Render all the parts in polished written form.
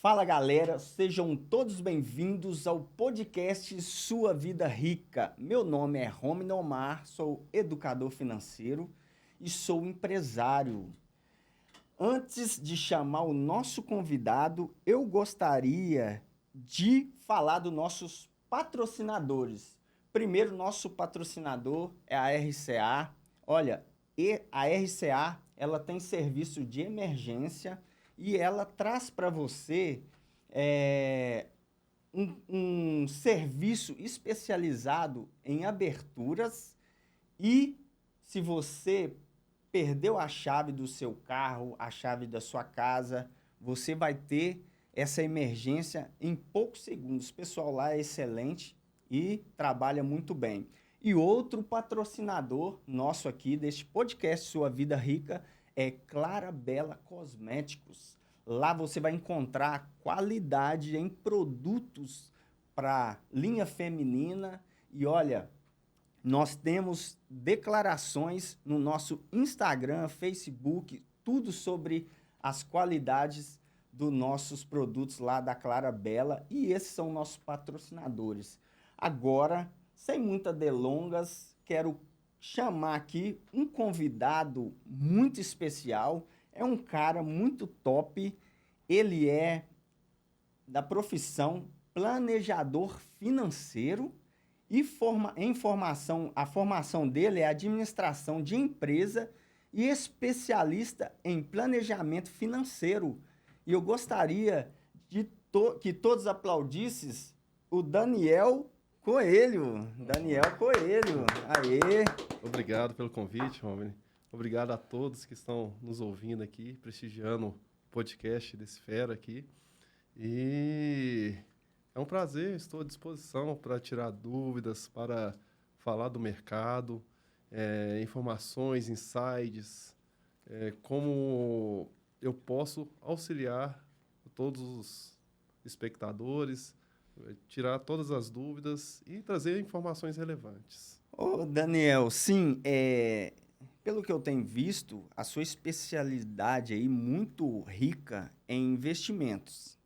Fala galera, sejam todos bem-vindos ao podcast Sua Vida Rica. Meu nome é Romino Omar, sou educador financeiro e sou empresário. Antes de chamar o nosso convidado, eu gostaria de falar dos nossos patrocinadores. Primeiro, nosso patrocinador é a RCA. Olha, a RCA, ela tem serviço de emergência e ela traz para você um serviço especializado em aberturas e se você perdeu a chave do seu carro, a chave da sua casa, você vai ter essa emergência em poucos segundos. O pessoal lá é excelente e trabalha muito bem. E outro patrocinador nosso aqui deste podcast Sua Vida Rica é Clarabella Cosméticos. Lá você vai encontrar qualidade em produtos para linha feminina e olha, nós temos declarações no nosso Instagram, Facebook, tudo sobre as qualidades dos nossos produtos lá da Clarabella e esses são nossos patrocinadores. Agora, sem muitas delongas, quero chamar aqui um convidado muito especial. É um cara muito top. Ele é da profissão planejador financeiro e a formação dele é administração de empresa e especialista em planejamento financeiro. E eu gostaria de que todos aplaudissem o Daniel Coelho. Daniel Coelho. Aê! Obrigado pelo convite, Romini. Obrigado a todos que estão nos ouvindo aqui, prestigiando o podcast desse fera aqui. E é um prazer, estou à disposição para tirar dúvidas, para falar do mercado, informações, insights, como eu posso auxiliar todos os espectadores, tirar todas as dúvidas e trazer informações relevantes. Ô, Daniel, sim, pelo que eu tenho visto, a sua especialidade aí muito rica em investimentos,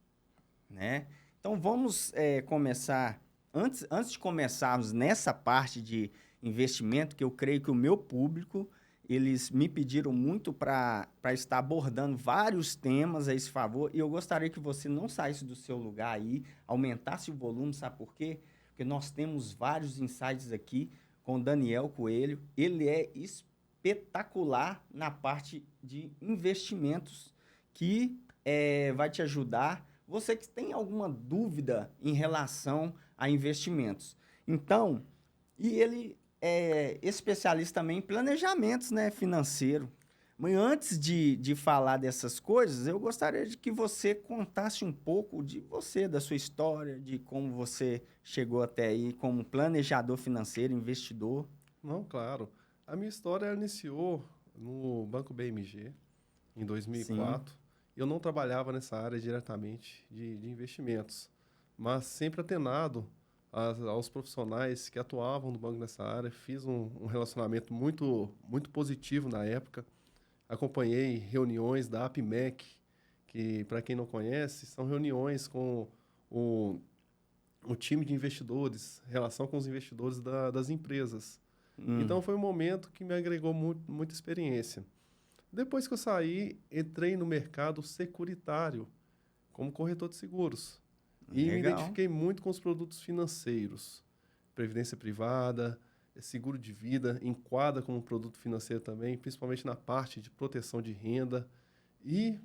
né? Então vamos começar, antes de começarmos nessa parte de investimento, que eu creio que o meu público, eles me pediram muito para estar abordando vários temas a esse favor, e eu gostaria que você não saísse do seu lugar aí, aumentasse o volume, sabe por quê? Porque nós temos vários insights aqui com o Daniel Coelho, ele é espetacular na parte de investimentos, que vai te ajudar. Você que tem alguma dúvida em relação a investimentos. Então, e ele é especialista também em planejamentos, né, financeiro. Mas antes de falar dessas coisas, eu gostaria de que você contasse um pouco de você, da sua história, de como você chegou até aí como planejador financeiro, investidor. Não, claro. A minha história iniciou no Banco BMG, em 2004. Sim. Eu não trabalhava nessa área diretamente de investimentos, mas sempre atenado aos profissionais que atuavam no banco nessa área. Fiz um relacionamento muito, muito positivo na época. Acompanhei reuniões da APMEC, que, para quem não conhece, são reuniões com o time de investidores, relação com os investidores das empresas. Então, foi um momento que me agregou muita experiência. Depois que eu saí, entrei no mercado securitário, como corretor de seguros. E me identifiquei muito com os produtos financeiros. Previdência privada, seguro de vida, enquadra como produto financeiro também, principalmente na parte de proteção de renda. E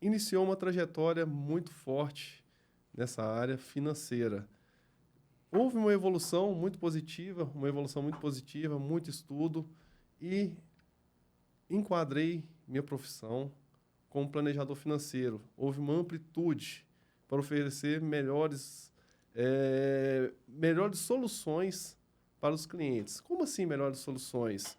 iniciou uma trajetória muito forte nessa área financeira. Houve uma evolução muito positiva, muito estudo e enquadrei minha profissão como planejador financeiro. Houve uma amplitude para oferecer melhores soluções para os clientes. Como assim melhores soluções?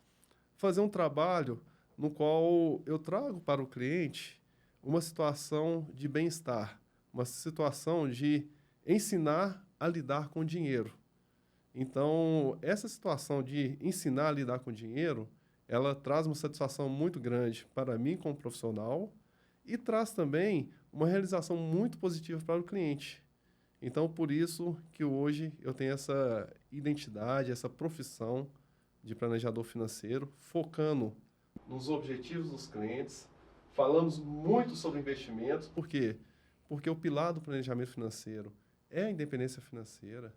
Fazer um trabalho no qual eu trago para o cliente uma situação de bem-estar, uma situação de ensinar a lidar com dinheiro. Então, essa situação de ensinar a lidar com dinheiro, ela traz uma satisfação muito grande para mim como profissional e traz também uma realização muito positiva para o cliente. Então, por isso que hoje eu tenho essa identidade, essa profissão de planejador financeiro, focando nos objetivos dos clientes. Falamos muito sobre investimentos. Por quê? Porque o pilar do planejamento financeiro é a independência financeira,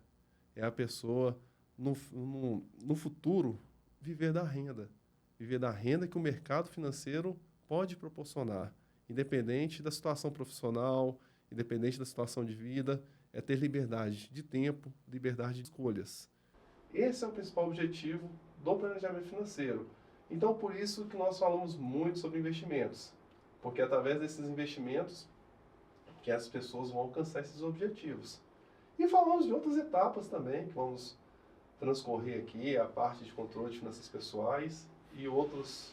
é a pessoa, no futuro, viver da renda que o mercado financeiro pode proporcionar, independente da situação profissional, independente da situação de vida, é ter liberdade de tempo, liberdade de escolhas. Esse é o principal objetivo do planejamento financeiro. Então, por isso que nós falamos muito sobre investimentos, porque é através desses investimentos que as pessoas vão alcançar esses objetivos. E falamos de outras etapas também, que vamos transcorrer aqui, a parte de controle de finanças pessoais e outros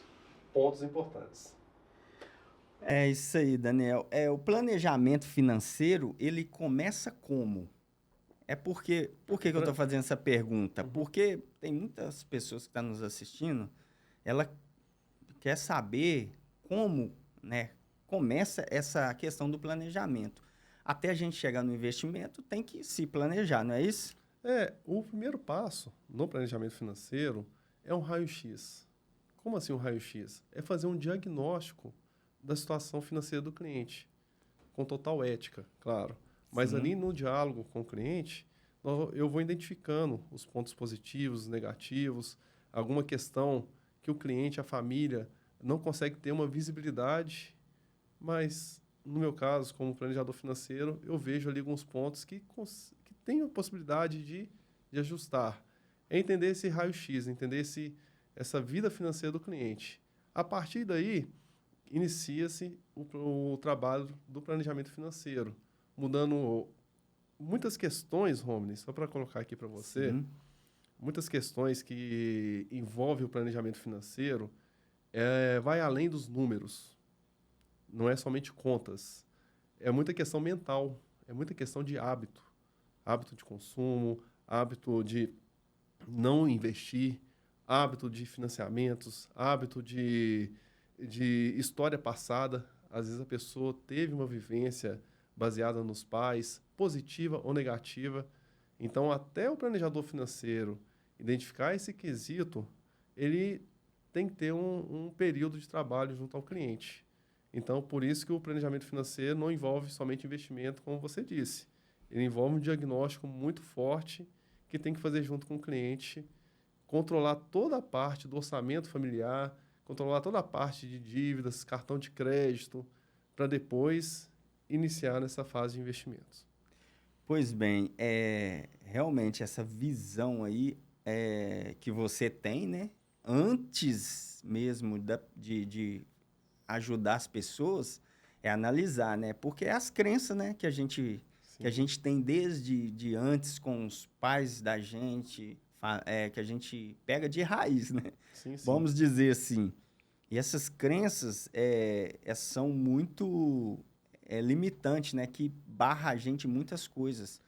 pontos importantes. É isso aí, Daniel. O planejamento financeiro, ele começa como? Por que que eu estou fazendo essa pergunta? Porque tem muitas pessoas que estão nos assistindo, ela quer saber como, né, começa essa questão do planejamento. Até a gente chegar no investimento, tem que se planejar, não é isso? O primeiro passo no planejamento financeiro é um raio-x. Como assim um raio-x? É fazer um diagnóstico da situação financeira do cliente, com total ética, claro. Mas Sim. ali no diálogo com o cliente, eu vou identificando os pontos positivos, negativos, alguma questão que o cliente, a família, não consegue ter uma visibilidade, mas, no meu caso, como planejador financeiro, eu vejo ali alguns pontos que têm a possibilidade de ajustar. É entender esse raio-x, entender essa vida financeira do cliente. A partir daí, inicia-se o trabalho do planejamento financeiro, mudando muitas questões, Romney, só para colocar aqui para você, Sim. muitas questões que envolvem o planejamento financeiro, vai além dos números, não é somente contas, é muita questão mental, é muita questão de hábito de consumo, hábito de não investir, hábito de financiamentos, hábito de história passada. Às vezes a pessoa teve uma vivência baseada nos pais, positiva ou negativa. Então, até o planejador financeiro identificar esse quesito, ele tem que ter um período de trabalho junto ao cliente. Então, por isso que o planejamento financeiro não envolve somente investimento, como você disse. Ele envolve um diagnóstico muito forte que tem que fazer junto com o cliente, controlar toda a parte do orçamento familiar, controlar toda a parte de dívidas, cartão de crédito, para depois iniciar nessa fase de investimentos. Pois bem, realmente essa visão aí que você tem, né? Antes mesmo de ajudar as pessoas, é analisar, né? Porque é as crenças, né, que a gente tem desde antes com os pais da gente, que a gente pega de raiz, né? Sim, sim. Vamos dizer assim. E essas crenças são muito limitantes, né? Que barra a gente em muitas coisas.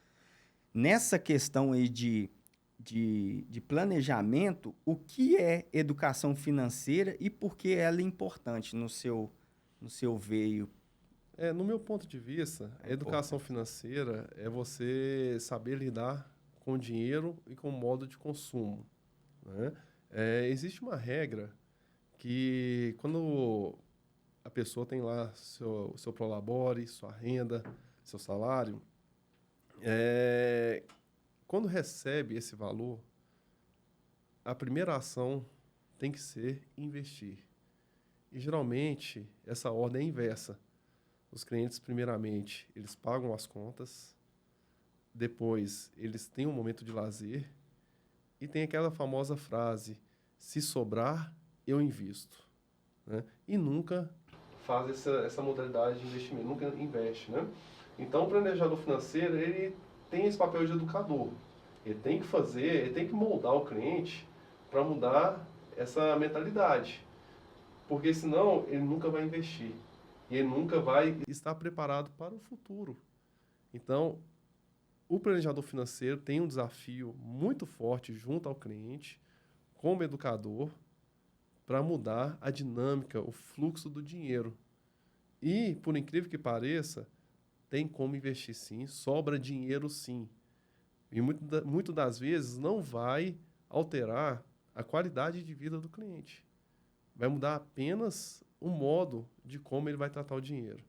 Nessa questão aí de planejamento, o que é educação financeira e por que ela é importante no seu veio? No meu ponto de vista, a educação financeira é você saber lidar com o dinheiro e com o modo de consumo, né? Existe uma regra que quando a pessoa tem lá seu prolabore, sua renda, seu salário, quando recebe esse valor, a primeira ação tem que ser investir. E geralmente essa ordem é inversa. Os clientes, primeiramente, eles pagam as contas, depois eles têm um momento de lazer e tem aquela famosa frase, se sobrar, eu invisto, né? E nunca faz essa modalidade de investimento, nunca investe, né? Então, o planejador financeiro, ele tem esse papel de educador. Ele tem que ele tem que moldar o cliente para mudar essa mentalidade. Porque senão ele nunca vai investir. E ele nunca vai estar preparado para o futuro. Então, o planejador financeiro tem um desafio muito forte junto ao cliente, como educador, para mudar a dinâmica, o fluxo do dinheiro. E, por incrível que pareça, tem como investir sim, sobra dinheiro sim. E muito das vezes não vai alterar a qualidade de vida do cliente. Vai mudar apenas o modo de como ele vai tratar o dinheiro.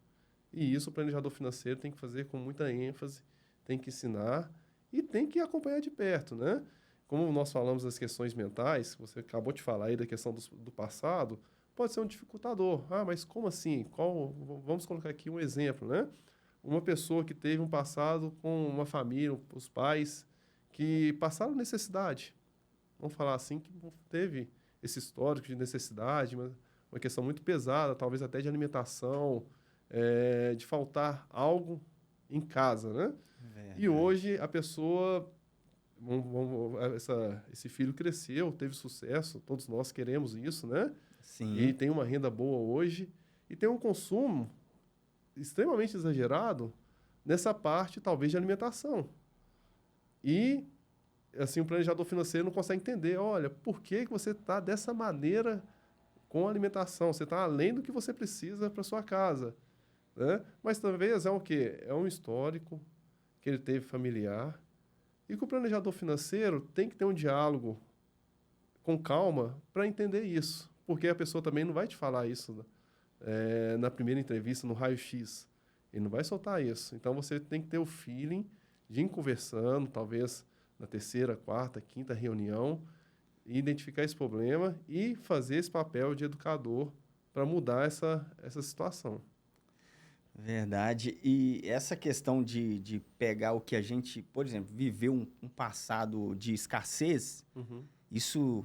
E isso o planejador financeiro tem que fazer com muita ênfase, tem que ensinar e tem que acompanhar de perto, né? Como nós falamos das questões mentais, você acabou de falar aí da questão do passado, pode ser um dificultador. Ah, mas como assim? Vamos colocar aqui um exemplo, né? Uma pessoa que teve um passado com uma família, os pais, que passaram necessidade. Vamos falar assim, que teve esse histórico de necessidade, uma questão muito pesada, talvez até de alimentação, de faltar algo em casa, né? E Verdade. hoje a pessoa, esse filho cresceu, teve sucesso, todos nós queremos isso, né? E Sim, tem uma renda boa hoje, e tem um consumo extremamente exagerado nessa parte, talvez, de alimentação. E, assim, o planejador financeiro não consegue entender, olha, por que que você está dessa maneira com a alimentação? Você está além do que você precisa para sua casa, né? Mas talvez é o quê? É um histórico que ele teve familiar e que o planejador financeiro tem que ter um diálogo com calma para entender isso, porque a pessoa também não vai te falar isso, né? Na primeira entrevista, no raio-x. Ele não vai soltar isso. Então, você tem que ter o feeling de ir conversando, talvez na terceira, quarta, quinta reunião, e identificar esse problema e fazer esse papel de educador para mudar essa situação. verdade. E essa questão de pegar o que a gente, por exemplo, viveu um passado de escassez, Uhum. isso,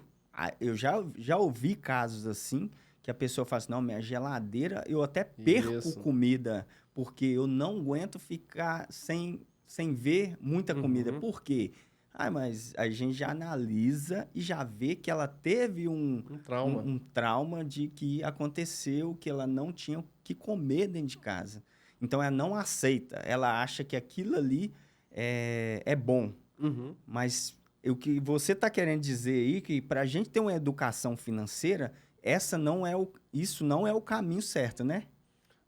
eu já ouvi casos assim, que a pessoa fala assim, não, minha geladeira, eu até perco Isso. comida, porque eu não aguento ficar sem ver muita comida. Uhum. Por quê? Ah, mas a gente já analisa e já vê que ela teve Um trauma. um trauma de que aconteceu, que ela não tinha o que comer dentro de casa. Então, ela não aceita. Ela acha que aquilo ali é bom. Uhum. Mas o que você está querendo dizer aí, que para a gente ter uma educação financeira, isso não é o caminho certo, né?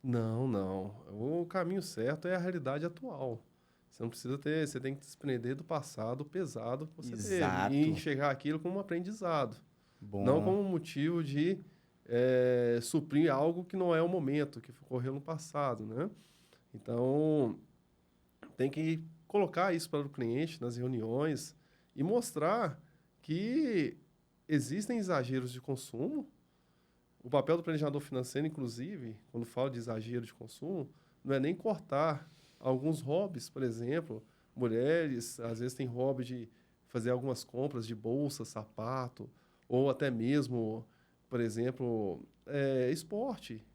Não, não. O caminho certo é a realidade atual. Você não precisa ter, você tem que se desprender do passado pesado que você teve e Exato. enxergar aquilo como um aprendizado, não Bom. como um motivo de suprir algo que não é o momento, que ocorreu no passado, né? Então, tem que colocar isso para o cliente nas reuniões e mostrar que existem exageros de consumo. O papel do planejador financeiro, inclusive, quando fala de exagero de consumo, não é nem cortar alguns hobbies, por exemplo. Mulheres, às vezes, têm hobby de fazer algumas compras de bolsa, sapato, ou até mesmo, por exemplo, esporte.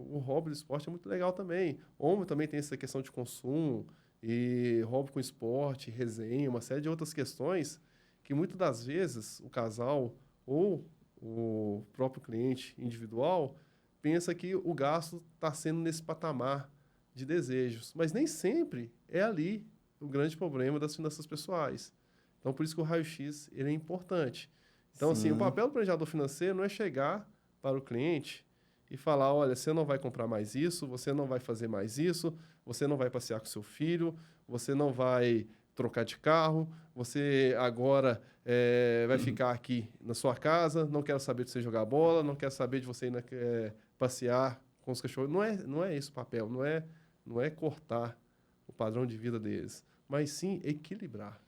O hobby do esporte é muito legal também. Homem também tem essa questão de consumo, e hobby com esporte, resenha, uma série de outras questões que muitas das vezes o casal ou o próprio cliente individual pensa que o gasto está sendo nesse patamar de desejos, mas nem sempre é ali o grande problema das finanças pessoais. Então, por isso que o raio-x ele é importante. Então, assim, o Sim. papel do planejador financeiro não é chegar para o cliente e falar, olha, você não vai comprar mais isso, você não vai fazer mais isso, você não vai passear com seu filho, você não vai trocar de carro, você agora vai ficar aqui na sua casa, não quero saber de você jogar bola, não quero saber de você ir passear com os cachorros. Não é esse o papel, não é cortar o padrão de vida deles, mas sim equilibrar.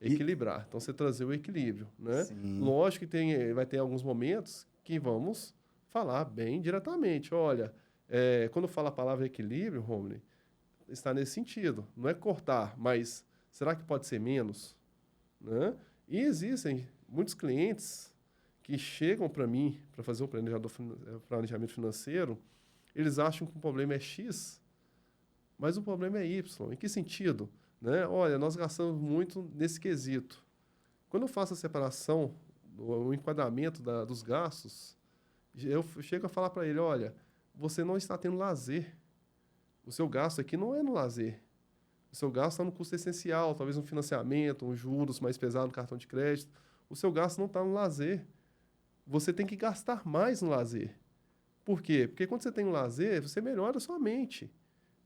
E, Equilibrar. Então, você trazer o equilíbrio, né? sim. Lógico que vai ter alguns momentos que vamos falar bem diretamente. Olha, quando fala a palavra equilíbrio, Romney, está nesse sentido. Não é cortar, mas será que pode ser menos? Né? E existem muitos clientes que chegam para mim para fazer um planejamento financeiro, eles acham que o problema é X, mas o problema é Y. Em que sentido? Né? Olha, nós gastamos muito nesse quesito. Quando eu faço a separação, o enquadramento dos gastos, eu chego a falar para ele, olha, você não está tendo lazer. O seu gasto aqui não é no lazer. O seu gasto está no custo essencial, talvez um financiamento, um juros mais pesado no cartão de crédito. O seu gasto não está no lazer. Você tem que gastar mais no lazer. Por quê? Porque quando você tem um lazer, você melhora a sua mente.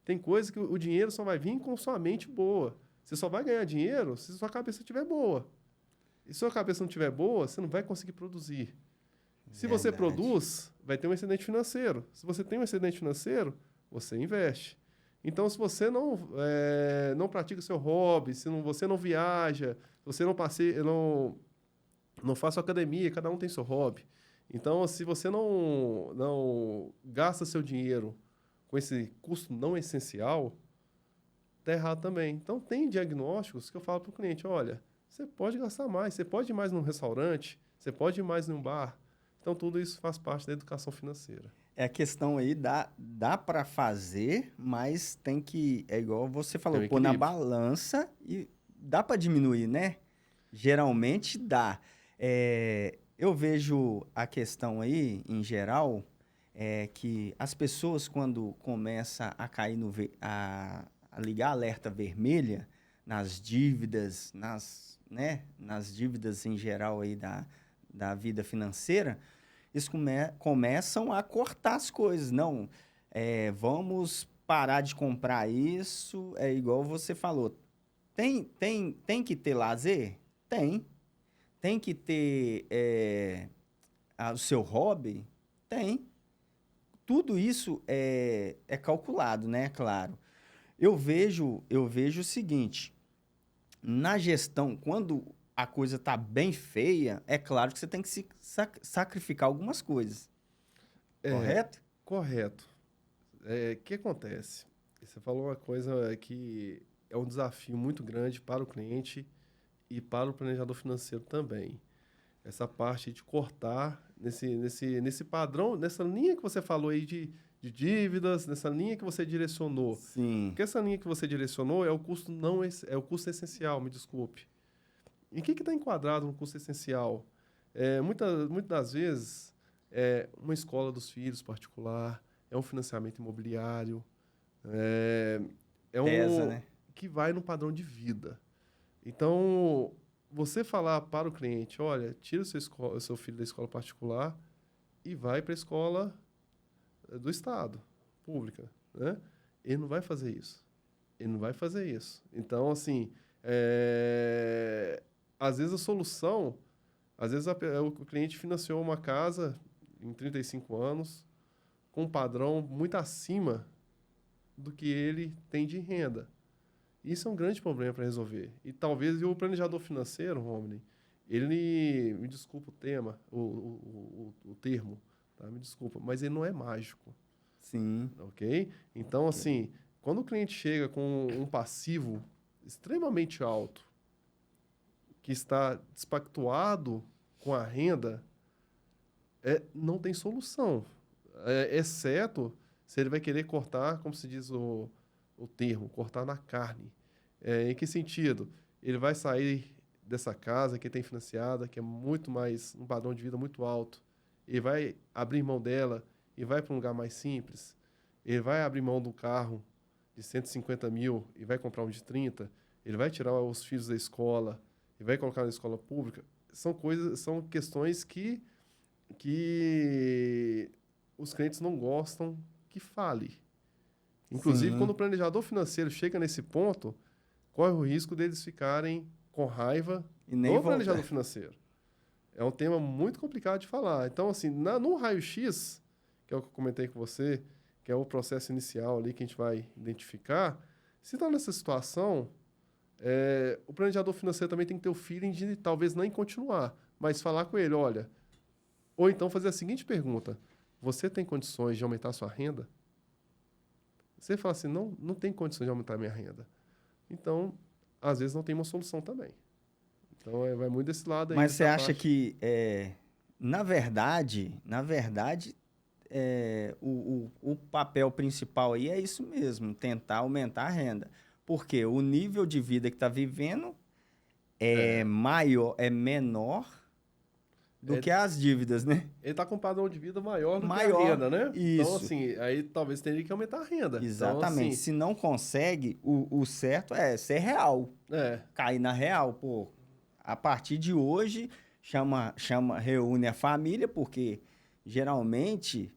Tem coisa que o dinheiro só vai vir com sua mente boa. Você só vai ganhar dinheiro se sua cabeça estiver boa. E se sua cabeça não estiver boa, você não vai conseguir produzir. Se você Verdade. produz, vai ter um excedente financeiro. Se você tem um excedente financeiro, você investe. Então, se você não pratica o seu hobby, se você não viaja, se você não faz sua academia, cada um tem seu hobby. Então, se você não gasta seu dinheiro com esse custo não essencial, está errado também. Então, tem diagnósticos que eu falo para o cliente, olha, você pode gastar mais, você pode ir mais num restaurante, você pode ir mais num bar. Então, tudo isso faz parte da educação financeira. É a questão aí, dá para fazer, mas tem que, é igual você falou, pôr na balança e dá para diminuir, né? Geralmente dá. Eu vejo a questão aí, em geral, que as pessoas, quando começam a cair a ligar alerta vermelha nas dívidas, nas dívidas em geral aí da vida financeira, eles começam a cortar as coisas. Não, vamos parar de comprar isso. É igual você falou. Tem que ter lazer? Tem. Tem que ter o seu hobby? Tem. Tudo isso é calculado, né? Claro. Eu vejo o seguinte, na gestão, quando a coisa está bem feia, é claro que você tem que se sacrificar algumas coisas. Correto? Correto. O que acontece? Você falou uma coisa que é um desafio muito grande para o cliente e para o planejador financeiro também. Essa parte de cortar nesse padrão, nessa linha que você falou aí de dívidas, nessa linha que você direcionou. Sim. Porque essa linha que você direcionou é o custo é o custo essencial, me desculpe. E o que está enquadrado no custo essencial? Muitas das vezes, uma escola dos filhos particular, é um financiamento imobiliário, Pesa, né? que vai no padrão de vida. Então, você falar para o cliente, olha, tira o seu filho da escola particular e vai para a escola do Estado, pública, né? Ele não vai fazer isso. Ele não vai fazer isso. Então, assim, às vezes a solução, às vezes o cliente financiou uma casa em 35 anos com um padrão muito acima do que ele tem de renda. Isso é um grande problema para resolver. E talvez o planejador financeiro, Romney, ele, me desculpa o termo, tá? Me desculpa, mas ele não é mágico. Sim. Ok? Então, assim, quando o cliente chega com um passivo extremamente alto, que está despactuado com a renda, não tem solução. Exceto se ele vai querer cortar, como se diz o termo, cortar na carne. Em que sentido? Ele vai sair dessa casa que tem financiada, que é muito mais, um padrão de vida muito alto. Ele vai abrir mão dela e vai para um lugar mais simples. Ele vai abrir mão do carro de 150 mil e vai comprar um de 30. Ele vai tirar os filhos da escola e vai colocar na escola pública. São questões que os clientes não gostam que fale. Inclusive, Sim. quando o planejador financeiro chega nesse ponto, corre o risco deles ficarem com raiva do planejador financeiro. É um tema muito complicado de falar. Então, assim, no raio-x, que é o que eu comentei com você, que é o processo inicial ali que a gente vai identificar, se está nessa situação, o planejador financeiro também tem que ter o feeling de talvez nem continuar, mas falar com ele, olha, ou então fazer a seguinte pergunta, você tem condições de aumentar a sua renda? Você fala assim, não tem condições de aumentar a minha renda. Então, às vezes não tem uma solução também. Então, vai muito desse lado aí. Mas você acha que, na verdade, o papel principal aí é isso mesmo, tentar aumentar a renda. Porque o nível de vida que está vivendo é menor do que as dívidas, né? Ele está com um padrão de vida maior do que a renda, né? Isso. Então, assim, aí talvez teria que aumentar a renda. Exatamente. Então, assim, se não consegue, o certo é ser real. Cair na real, pô. A partir de hoje, reúne a família, porque geralmente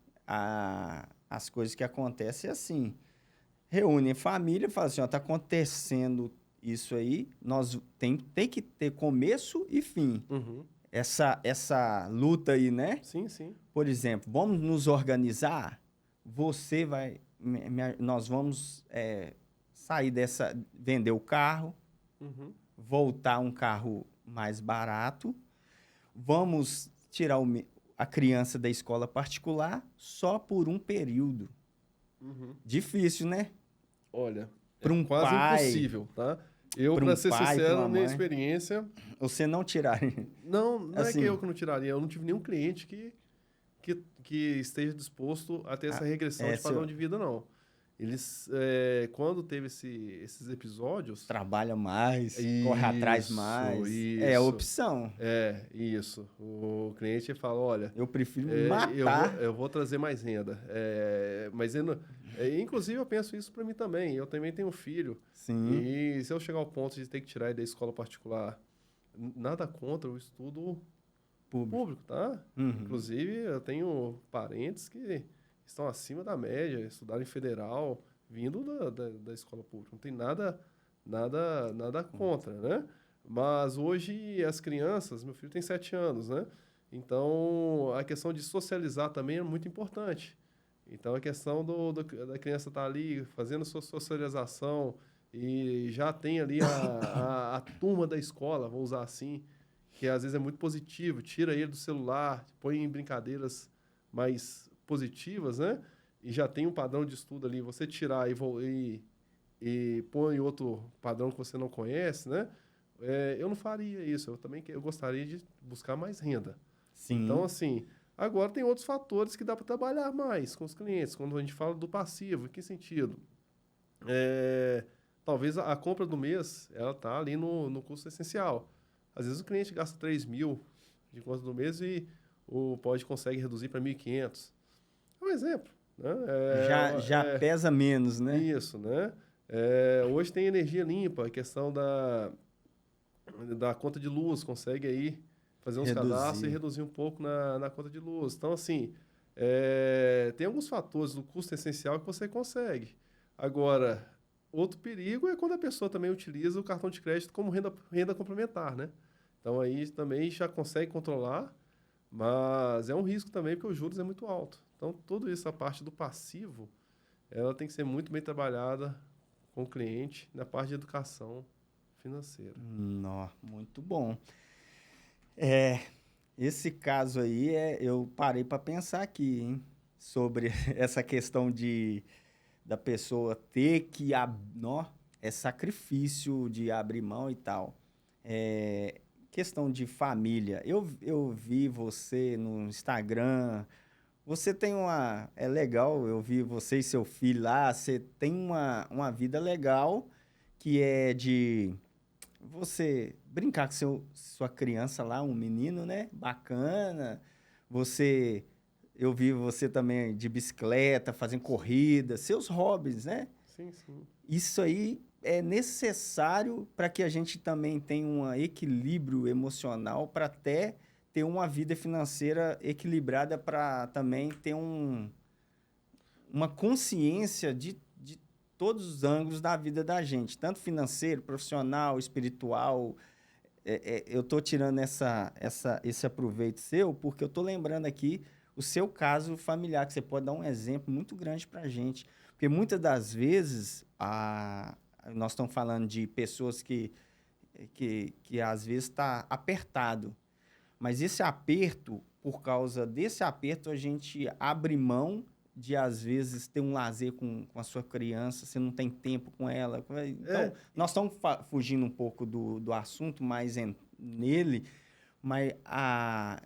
as coisas que acontecem é assim. Reúne a família, fala assim, ó, tá acontecendo isso aí, nós tem que ter começo e fim. Uhum. Essa luta aí, né? Sim, sim. Por exemplo, vamos nos organizar, você vai, nós vamos sair dessa, vender o carro, Uhum. voltar um carro mais barato, vamos tirar a criança da escola particular só por um período. Uhum. Difícil, né? Olha, é Para um quase pai, impossível, tá? Eu, para para um ser pai, para sincero, uma minha mãe, experiência, você não tiraria. não é que eu Assim, que não tiraria, eu não tive nenhum cliente que esteja disposto a ter essa regressão de padrão seu de vida, não. Eles, quando teve esses episódios, trabalha mais, corre atrás isso, mais, é a isso, opção. isso. O cliente fala, olha, Eu prefiro me eu vou, matar. eu vou trazer mais renda. Mas, inclusive, eu penso isso para mim também. Eu também tenho um filho. Sim, E se eu chegar ao ponto de ter que tirar ele da escola particular, nada contra o estudo público. público, tá? Uhum. Inclusive, eu tenho parentes que estão acima da média, estudaram em federal, vindo da escola pública. Não tem nada contra, né? Mas hoje as crianças, meu filho tem 7 anos, né? Então, a questão de socializar também é muito importante. Então, a questão da criança estar ali fazendo sua socialização e já tem ali a turma da escola, vou usar assim, que às vezes é muito positivo, tira ele do celular, põe em brincadeiras mais positivas, né? E já tem um padrão de estudo ali, você tirar e põe outro padrão que você não conhece, né? Eu não faria isso, eu gostaria de buscar mais renda. Então, Sim, assim, agora tem outros fatores que dá para trabalhar mais com os clientes, quando a gente fala do passivo, em que sentido? Talvez a compra do mês, ela está ali no custo essencial. Às vezes o cliente gasta 3.000 de conta do mês e o pod consegue reduzir para 1.500. É um exemplo, né? já pesa menos, né? Isso, né? Hoje tem energia limpa, a questão da conta de luz, consegue aí fazer uns cadastros e Reduzir. reduzir um pouco na conta de luz. Então, assim, tem alguns fatores do custo essencial que você consegue. Agora, outro perigo é quando a pessoa também utiliza o cartão de crédito como renda complementar, né? Então, aí também já consegue controlar, mas é um risco também, porque os juros é muito alto. Então, tudo isso, a parte do passivo, ela tem que ser muito bem trabalhada com o cliente na parte de educação financeira. Nó, muito bom. Esse caso aí, eu parei para pensar aqui, hein? Sobre essa questão da pessoa ter que... é sacrifício de abrir mão e tal. Questão de família. Eu vi você no Instagram. Você tem uma... É legal, eu vi você e seu filho lá. Você tem uma vida legal que é de você brincar com sua criança lá, um menino, né? Bacana. Você... Eu vi você também de bicicleta, fazendo corrida, seus hobbies, né? Sim, sim. Isso aí é necessário para que a gente também tenha um equilíbrio emocional para até ter uma vida financeira equilibrada para também ter uma consciência de todos os ângulos da vida da gente, tanto financeiro, profissional, espiritual. Eu estou tirando esse aproveito seu porque eu estou lembrando aqui o seu caso familiar, que você pode dar um exemplo muito grande para a gente. Porque muitas das vezes, nós estamos falando de pessoas que às vezes está apertado. Mas esse aperto, por causa desse aperto, a gente abre mão de, às vezes, ter um lazer com a sua criança, você não tem tempo com ela. Então, nós estamos fugindo um pouco do assunto, mas nele, mas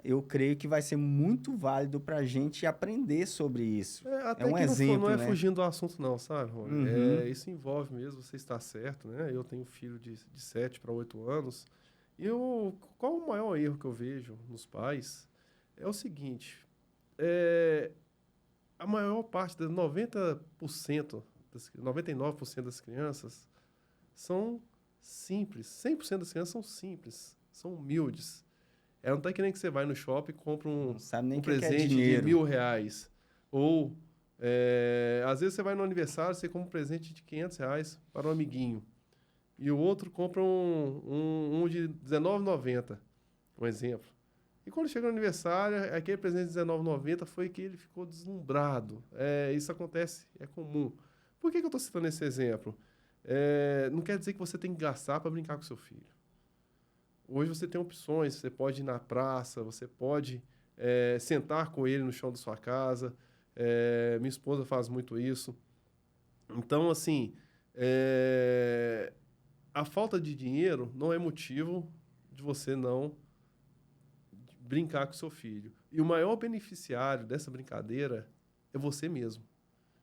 eu creio que vai ser muito válido para a gente aprender sobre isso. É Até um que não exemplo, é né? fugindo do assunto, não, sabe, Rony? Uhum. Isso envolve mesmo, você está certo, né? Eu tenho um filho de 7 para 8 anos. E qual o maior erro que eu vejo nos pais? É o seguinte: a maior parte, 99% das crianças são simples. 100% das crianças são simples, são humildes. Não está querendo que você vai no shopping e compre Não sabe nem um o que é presente de dinheiro. R$ 1.000. Ou, às vezes você vai no aniversário, você compra um presente de R$ 500 para um amiguinho. E o outro compra um de R$19,90, um exemplo. E quando chega no aniversário, aquele presente de R$19,90 foi que ele ficou deslumbrado. Isso acontece, é comum. Por que eu estou citando esse exemplo? Não quer dizer que você tem que gastar para brincar com seu filho. Hoje você tem opções, você pode ir na praça, você pode sentar com ele no chão da sua casa. Minha esposa faz muito isso. Então, assim, a falta de dinheiro não é motivo de você não brincar com seu filho. E o maior beneficiário dessa brincadeira é você mesmo.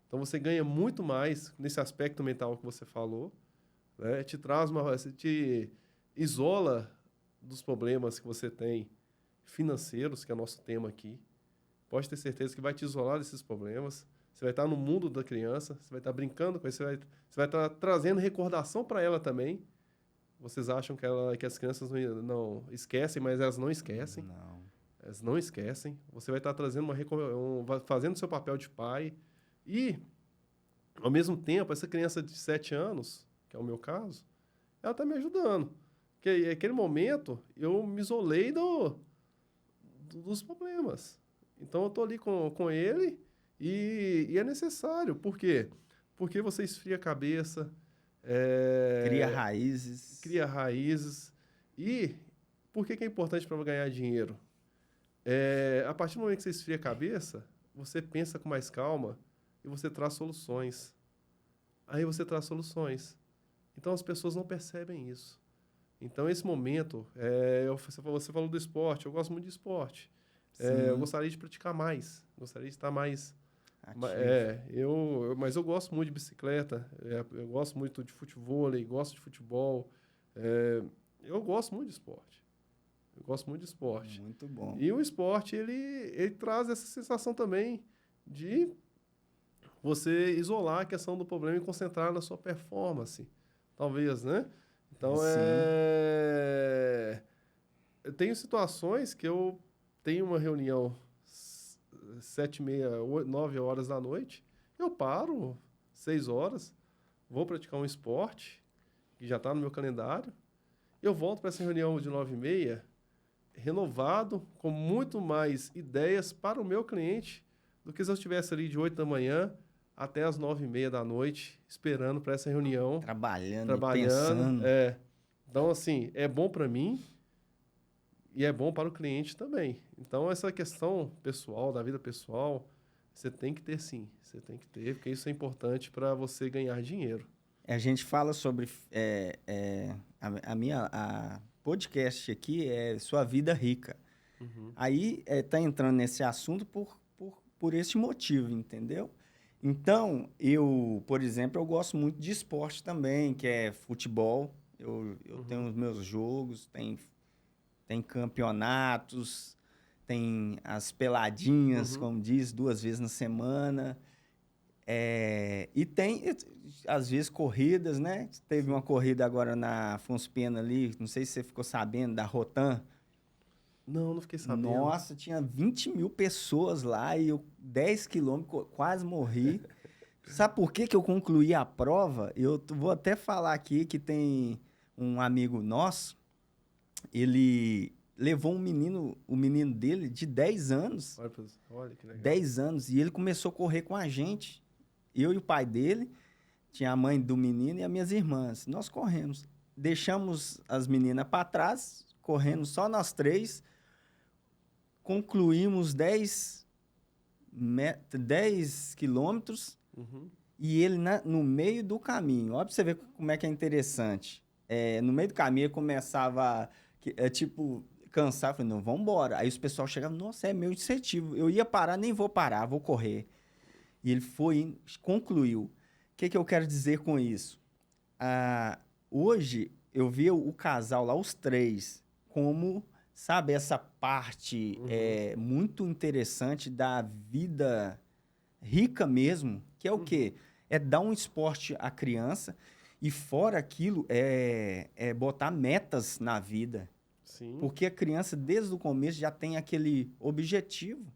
Então, você ganha muito mais nesse aspecto mental que você falou, né? Te isola dos problemas que você tem financeiros, que é o nosso tema aqui. Pode ter certeza que vai te isolar desses problemas. Você vai estar no mundo da criança, você vai estar brincando com isso, você vai estar trazendo recordação para ela também. Vocês acham que as crianças não esquecem, mas elas não esquecem. Não. Elas não esquecem. Você vai estar trazendo fazendo o seu papel de pai. E, ao mesmo tempo, essa criança de 7 anos, que é o meu caso, ela está me ajudando. Porque naquele momento, eu me isolei dos problemas. Então, eu estou ali com ele e é necessário. Por quê? Porque você esfria a cabeça. Cria raízes. Cria raízes. E por que é importante para ganhar dinheiro? A partir do momento que você esfria a cabeça, você pensa com mais calma e você traz soluções. Aí você traz soluções. Então, as pessoas não percebem isso. Então, esse momento, você falou do esporte, eu gosto muito de esporte. Eu gostaria de praticar mais, gostaria de estar mais... Mas eu gosto muito de bicicleta, eu gosto muito de futevôlei, gosto de futebol. Eu gosto muito de esporte. Eu gosto muito de esporte. Muito bom. E o esporte, ele traz essa sensação também de você isolar a questão do problema e concentrar na sua performance. Talvez, né? Então, eu tenho situações que eu tenho uma reunião 7h30, 9 horas da noite, eu paro 6 horas, vou praticar um esporte, que já está no meu calendário, eu volto para essa reunião de 9h30, renovado, com muito mais ideias para o meu cliente, do que se eu estivesse ali de 8 da manhã até as 9h30 da noite, esperando para essa reunião. Trabalhando. Pensando. Então, assim, é bom para mim e é bom para o cliente também. Então, essa questão pessoal, da vida pessoal, você tem que ter sim. Você tem que ter, porque isso é importante para você ganhar dinheiro. A gente fala sobre... a podcast aqui é Sua Vida Rica. Uhum. Aí tá entrando nesse assunto por esse motivo, entendeu? Então, por exemplo, eu gosto muito de esporte também, que é futebol. Eu tenho os meus jogos, tem campeonatos, tem as peladinhas, como diz, 2 vezes na semana. E tem, às vezes, corridas, né? Teve uma corrida agora na Afonso Pena ali, não sei se você ficou sabendo, da Rotan. Não fiquei sabendo. Nossa, tinha 20 mil pessoas lá e eu 10 quilômetros, quase morri. Sabe por que eu concluí a prova? Eu vou até falar aqui que tem um amigo nosso, ele levou o menino dele de 10 anos. Olha que legal. 10 anos, e ele começou a correr com a gente. Eu e o pai dele, tinha a mãe do menino e as minhas irmãs. Nós corremos. Deixamos as meninas para trás, correndo só nós 3. Concluímos 10 quilômetros e ele no meio do caminho. Olha para você ver como é que é interessante. No meio do caminho ele começava cansar. Eu falei, não, vamos embora. Aí os pessoal chegavam, nossa, é meu incentivo. Eu ia parar, nem vou parar, vou correr. E ele concluiu. O que eu quero dizer com isso? Hoje eu vi o casal lá, os 3, como... Sabe, essa parte muito interessante da vida rica mesmo, que é o quê? É dar um esporte à criança e, fora aquilo, botar metas na vida. Sim. Porque a criança, desde o começo, já tem aquele objetivo.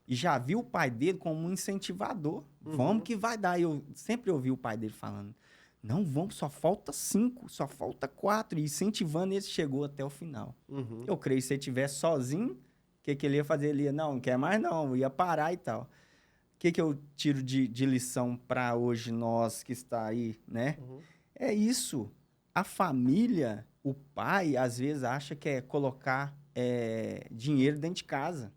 E já viu o pai dele como um incentivador. Vamos que vai dar. Eu sempre ouvi o pai dele falando, não, vamos, só falta 5, só falta 4. E incentivando, ele chegou até o final. Uhum. Eu creio que se ele estivesse sozinho, o que ele ia fazer? Ele ia, não quer mais não, ia parar e tal. O que eu tiro de lição para hoje nós que está aí, né? Uhum. É isso. A família, o pai, às vezes acha que é colocar dinheiro dentro de casa.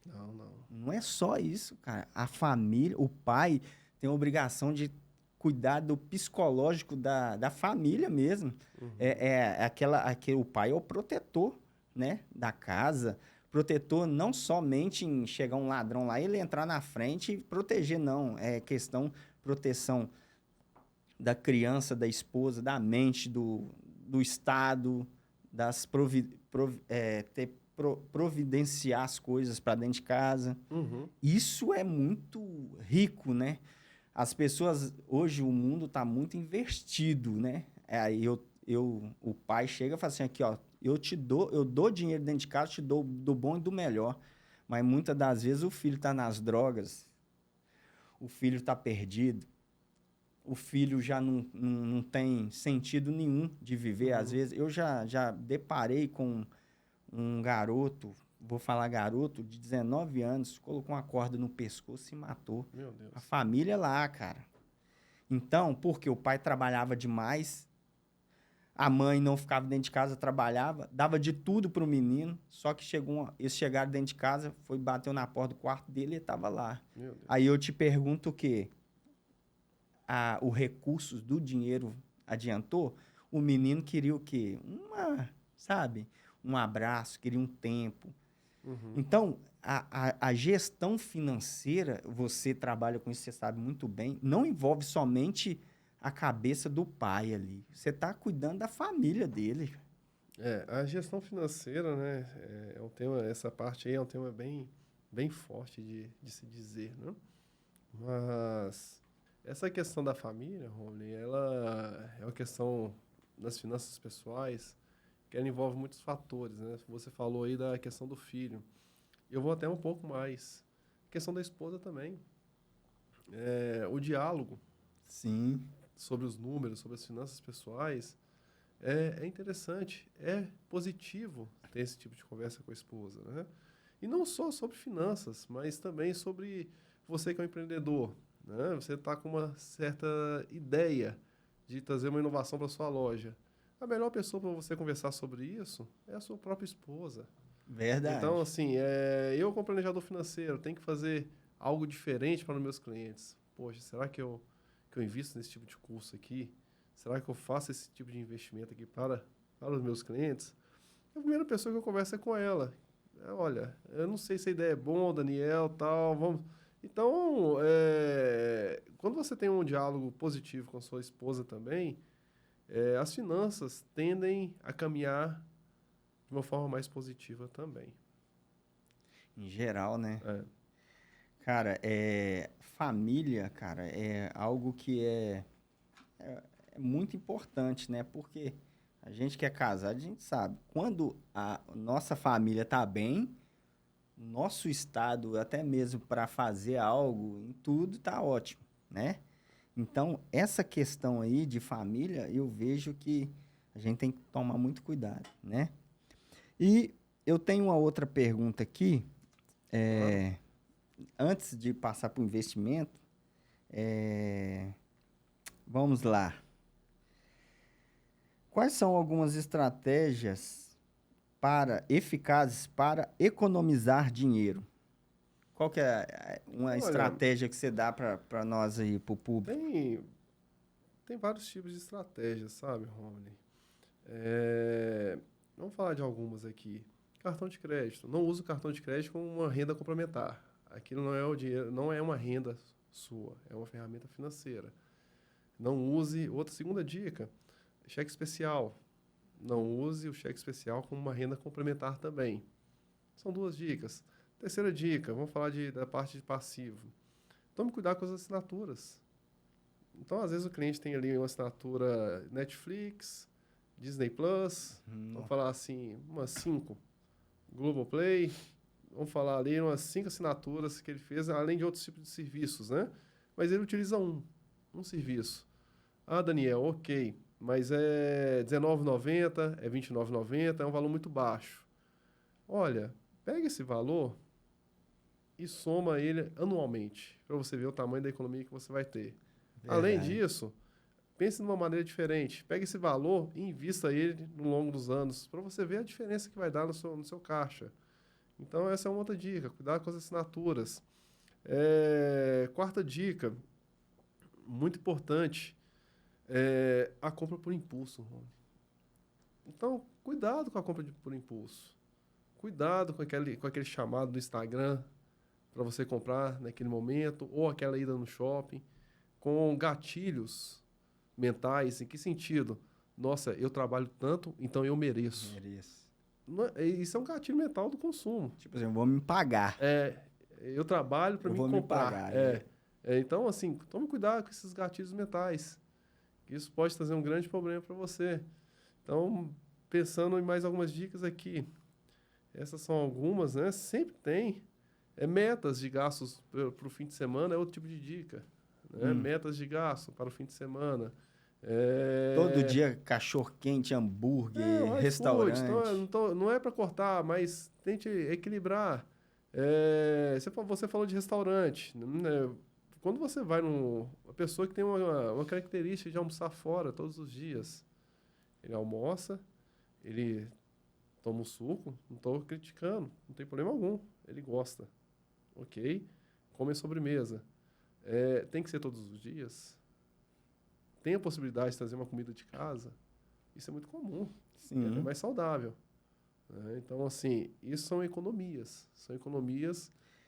Não, não. Não é só isso, cara. A família, o pai tem a obrigação de cuidar do psicológico da família mesmo. Uhum. O pai é o protetor, né, da casa. Protetor não somente em chegar um ladrão lá e ele entrar na frente e proteger, não. É questão proteção da criança, da esposa, da mente, do Estado, providenciar as coisas para dentro de casa. Uhum. Isso é muito rico, né? As pessoas, hoje o mundo está muito investido, né? Aí o pai chega e fala assim, aqui, ó, eu dou dinheiro dentro de casa, te dou do bom e do melhor. Mas muitas das vezes o filho está nas drogas, o filho está perdido, o filho já não tem sentido nenhum de viver. Às vezes, eu já deparei com um garoto, vou falar garoto, de 19 anos, colocou uma corda no pescoço e matou. Meu Deus. A família lá, cara. Então, porque o pai trabalhava demais, a mãe não ficava dentro de casa, trabalhava, dava de tudo pro menino, só que eles chegaram dentro de casa, bateu na porta do quarto dele e ele estava lá. Meu Deus. Aí eu te pergunto o quê? O recurso do dinheiro adiantou? O menino queria o quê? Um abraço, queria um tempo. Uhum. Então, a gestão financeira, você trabalha com isso, você sabe muito bem, não envolve somente a cabeça do pai ali. Você está cuidando da família dele. A gestão financeira, né, é um tema, essa parte aí é um tema bem forte de se dizer, né? Mas essa questão da família, Rony, ela é uma questão das finanças pessoais que ela envolve muitos fatores, né? Você falou aí da questão do filho. Eu vou até um pouco mais. A questão da esposa também. O diálogo Sim. sobre os números, sobre as finanças pessoais, é interessante, é positivo ter esse tipo de conversa com a esposa, né? E não só sobre finanças, mas também sobre você que é um empreendedor, né? Você está com uma certa ideia de trazer uma inovação para sua loja. A melhor pessoa para você conversar sobre isso é a sua própria esposa. Verdade. Então, assim, eu como planejador financeiro tenho que fazer algo diferente para os meus clientes. Poxa, será que eu invisto nesse tipo de curso aqui? Será que eu faço esse tipo de investimento aqui para os meus clientes? A primeira pessoa que eu converso é com ela. Olha, eu não sei se a ideia é boa, Daniel, tal, vamos... Então, quando você tem um diálogo positivo com sua esposa também, as finanças tendem a caminhar de uma forma mais positiva também. Em geral, né? Cara, família, cara, é algo que é muito importante, né? Porque a gente que é casado, a gente sabe, quando a nossa família tá bem, nosso estado, até mesmo para fazer algo, em tudo, tá ótimo, né? Então, essa questão aí de família, eu vejo que a gente tem que tomar muito cuidado, né? E eu tenho uma outra pergunta aqui, antes de passar para o investimento, vamos lá. Quais são algumas estratégias eficazes para economizar dinheiro? Qual que é uma estratégia que você dá para nós aí, para o público? Tem vários tipos de estratégias, sabe, Rony? Vamos falar de algumas aqui. Cartão de crédito. Não use o cartão de crédito como uma renda complementar. Aquilo não é o dinheiro, não é uma renda sua, é uma ferramenta financeira. Não use. Outra segunda dica, cheque especial. Não use o cheque especial como uma renda complementar também. São 2 dicas. Terceira dica, vamos falar da parte de passivo. Tome cuidado com as assinaturas. Então, às vezes, o cliente tem ali uma assinatura Netflix, Disney Plus, vamos falar assim, umas 5. Globoplay, vamos falar ali, umas 5 assinaturas que ele fez, além de outros tipos de serviços, né? Mas ele utiliza um serviço. Ah, Daniel, ok, mas é R$19,90, é R$29,90, é um valor muito baixo. Olha, pega esse valor e soma ele anualmente, para você ver o tamanho da economia que você vai ter. Além Verdade. disso, pense de uma maneira diferente. Pega esse valor e invista ele no longo dos anos, para você ver a diferença que vai dar no seu caixa. Então, essa é uma outra dica, cuidar com as assinaturas. Quarta dica, muito importante, a compra por impulso, Rony. Então, cuidado com a compra por impulso. Cuidado com aquele chamado do Instagram para você comprar naquele momento, ou aquela ida no shopping, com gatilhos mentais. Em que sentido? Nossa, eu trabalho tanto, então eu mereço. Isso é um gatilho mental do consumo. Tipo assim, eu vou me pagar. Eu trabalho para Eu me vou comprar. me pagar. Então, assim, tome cuidado com esses gatilhos mentais. Isso pode trazer um grande problema para você. Então, pensando em mais algumas dicas aqui. Essas são algumas, né? Sempre tem metas de gastos para o fim de semana, é outro tipo de dica. Né? Metas de gasto para o fim de semana. Todo dia cachorro-quente, hambúrguer, restaurante. Então, não é para cortar, mas tente equilibrar. Você falou de restaurante. Né? Quando você vai uma pessoa que tem uma característica de almoçar fora todos os dias, ele almoça, ele toma um suco, não estou criticando, não tem problema algum, ele gosta, ok? Come a sobremesa. Tem que ser todos os dias? Tem a possibilidade de trazer uma comida de casa? Isso é muito comum, Sim. É até mais saudável. Né? Então, assim, isso são economias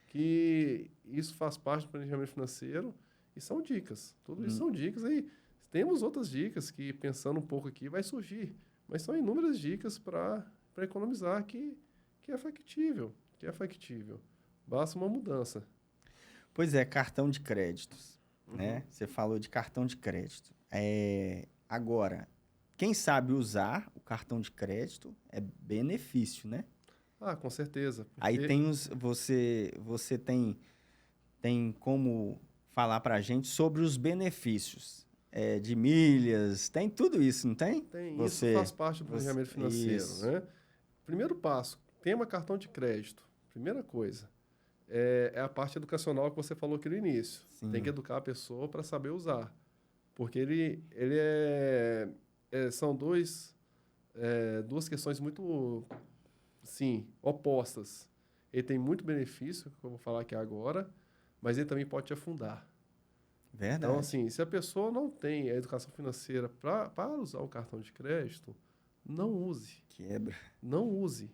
que isso faz parte do planejamento financeiro e são dicas. Tudo isso são dicas. Aí temos outras dicas que, pensando um pouco aqui, vai surgir. Mas são inúmeras dicas para economizar que é factível. Basta uma mudança. Pois é, cartão de créditos. Né? Você falou de cartão de crédito. Agora, quem sabe usar o cartão de crédito é benefício, né? Ah, com certeza. Aí tem você tem como falar para a gente sobre os benefícios de milhas, tem tudo isso, não tem? Tem, isso faz parte do planejamento financeiro, né? Primeiro passo, tema cartão de crédito. Primeira coisa, é a parte educacional que você falou aqui no início. Sim. Tem que educar a pessoa para saber usar. Porque ele são duas questões muito, sim, opostas. Ele tem muito benefício, que eu vou falar aqui agora, mas ele também pode te afundar. Verdade. Então, assim, se a pessoa não tem a educação financeira para usar o cartão de crédito, não use. Quebra. Não use.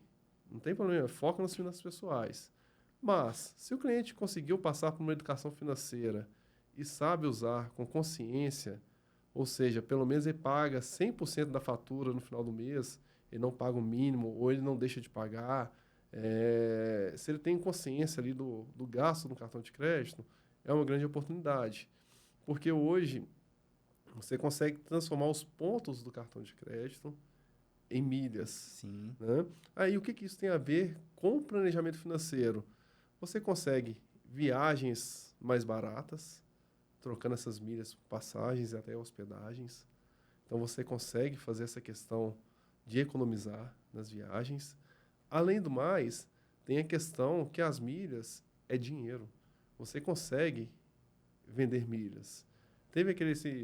Não tem problema, foca nas finanças pessoais. Mas, se o cliente conseguiu passar por uma educação financeira e sabe usar com consciência, ou seja, pelo menos ele paga 100% da fatura no final do mês, ele não paga o mínimo ou ele não deixa de pagar, se ele tem consciência ali do gasto no cartão de crédito, é uma grande oportunidade. Porque hoje você consegue transformar os pontos do cartão de crédito em milhas. Sim. Né? Aí o que isso tem a ver com o planejamento financeiro? Você consegue viagens mais baratas, trocando essas milhas por passagens e até hospedagens. Então você consegue fazer essa questão de economizar nas viagens. Além do mais, tem a questão que as milhas é dinheiro. Você consegue vender milhas. Teve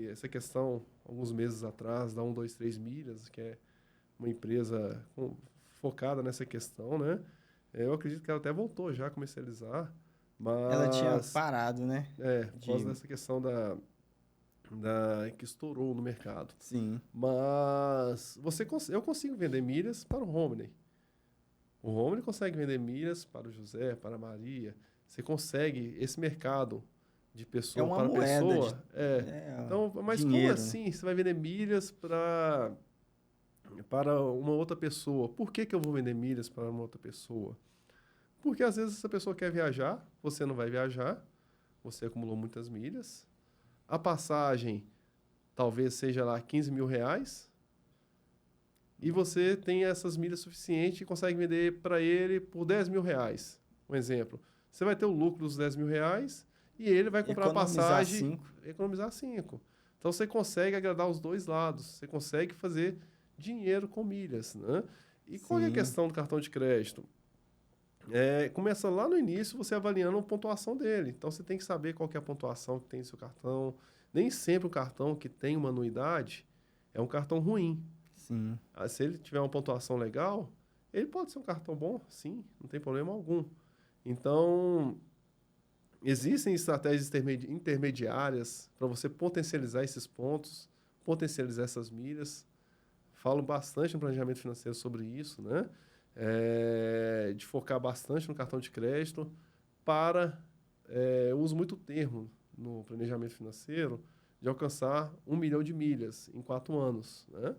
essa questão, alguns meses atrás, da 123 Milhas, que é uma empresa focada nessa questão, né? Eu acredito que ela até voltou já a comercializar, mas... Ela tinha parado, né? por causa dessa questão que estourou no mercado. Sim. Mas eu consigo vender milhas para o Romney. O Romney consegue vender milhas para o José, para a Maria. Você consegue esse mercado de pessoa para pessoa. Então, mas dinheiro, como assim? Né? Você vai vender milhas para uma outra pessoa. Por que eu vou vender milhas para uma outra pessoa? Porque às vezes essa pessoa quer viajar, você não vai viajar, você acumulou muitas milhas. A passagem talvez seja lá R$15 mil, e você tem essas milhas suficientes e consegue vender para ele por R$10 mil. Um exemplo. Você vai ter o lucro dos R$ 10.000 e ele vai comprar a Economizar passagem, 5. economizar 5. Então, você consegue agradar os dois lados. Você consegue fazer dinheiro com milhas, né? E qual é a Sim. questão do cartão de crédito? Começa lá no início, você avaliando a pontuação dele. Então, você tem que saber qual que é a pontuação que tem no seu cartão. Nem sempre o cartão que tem uma anuidade é um cartão ruim. Sim. Se ele tiver uma pontuação legal, ele pode ser um cartão bom, sim, não tem problema algum. Então, existem estratégias intermediárias para você potencializar esses pontos, potencializar essas milhas. Falo bastante no planejamento financeiro sobre isso, né? De focar bastante no cartão de crédito para uso muito termo no planejamento financeiro de alcançar 1 milhão de milhas em 4 anos, né?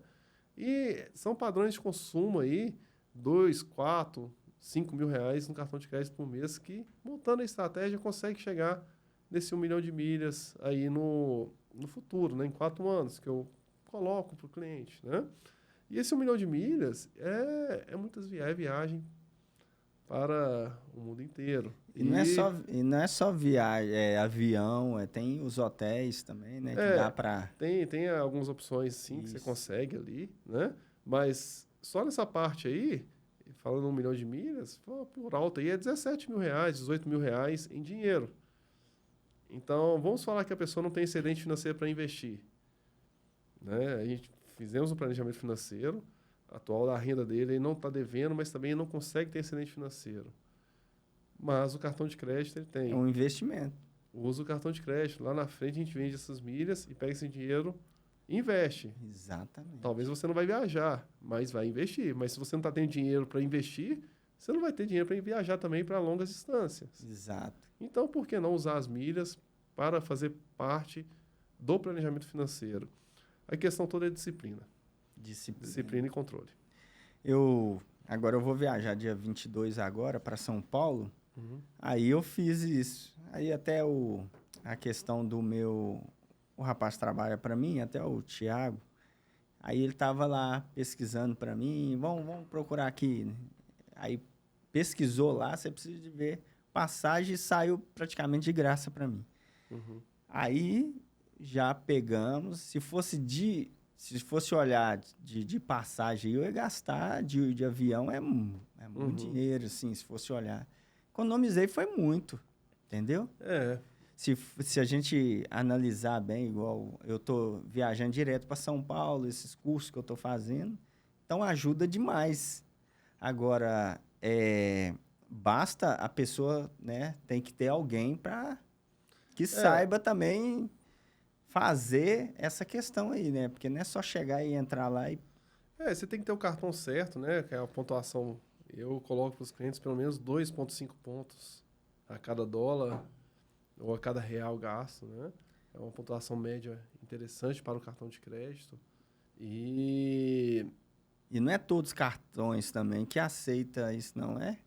E são padrões de consumo aí, 2, 4, 5 mil reais no cartão de crédito por mês, que, montando a estratégia, consegue chegar nesse 1 milhão de milhas aí no futuro, né? Em 4 anos, que eu coloco para o cliente, né? E esse 1 milhão de milhas é viagem para o mundo inteiro. E não é só viagem, avião, tem os hotéis também, né? Que dá para... Tem algumas opções, sim, que você consegue ali, né? Mas só nessa parte aí, falando 1 milhão de milhas, por alto aí é R$ 17.000, R$ 18.000 em dinheiro. Então, vamos falar que a pessoa não tem excedente financeiro para investir, né? A gente fizemos um planejamento financeiro atual da renda dele, ele não está devendo, mas também não consegue ter excedente financeiro. Mas o cartão de crédito ele tem. É um investimento. Usa o cartão de crédito. Lá na frente a gente vende essas milhas e pega esse dinheiro e investe. Exatamente. Talvez você não vai viajar, mas vai investir. Mas se você não está tendo dinheiro para investir, você não vai ter dinheiro para viajar também para longas distâncias. Exato. Então, por que não usar as milhas para fazer parte do planejamento financeiro? A questão toda é disciplina. Disciplina e controle. Agora eu vou viajar dia 22 agora para São Paulo. Uhum. Aí eu fiz isso. Aí até a questão o rapaz trabalha para mim, até o Thiago. Aí ele estava lá pesquisando para mim, vamos procurar aqui. Aí pesquisou lá, você precisa de ver. Passagem saiu praticamente de graça para mim. Uhum. Aí já pegamos, se fosse olhar de passagem, eu ia gastar de avião, é muito dinheiro, assim, se fosse olhar. Economizei foi muito, entendeu? Se a gente analisar bem, igual eu estou viajando direto para São Paulo, esses cursos que eu estou fazendo, então ajuda demais. Agora, basta a pessoa, né, tem que ter alguém que saiba também fazer essa questão aí, né? Porque não é só chegar e entrar lá e... Você tem que ter o cartão certo, né? Que é a pontuação... Eu coloco para os clientes pelo menos 2,5 pontos a cada dólar ou a cada real gasto, né? É uma pontuação média interessante para o cartão de crédito. E não é todos os cartões também que aceita isso, não é?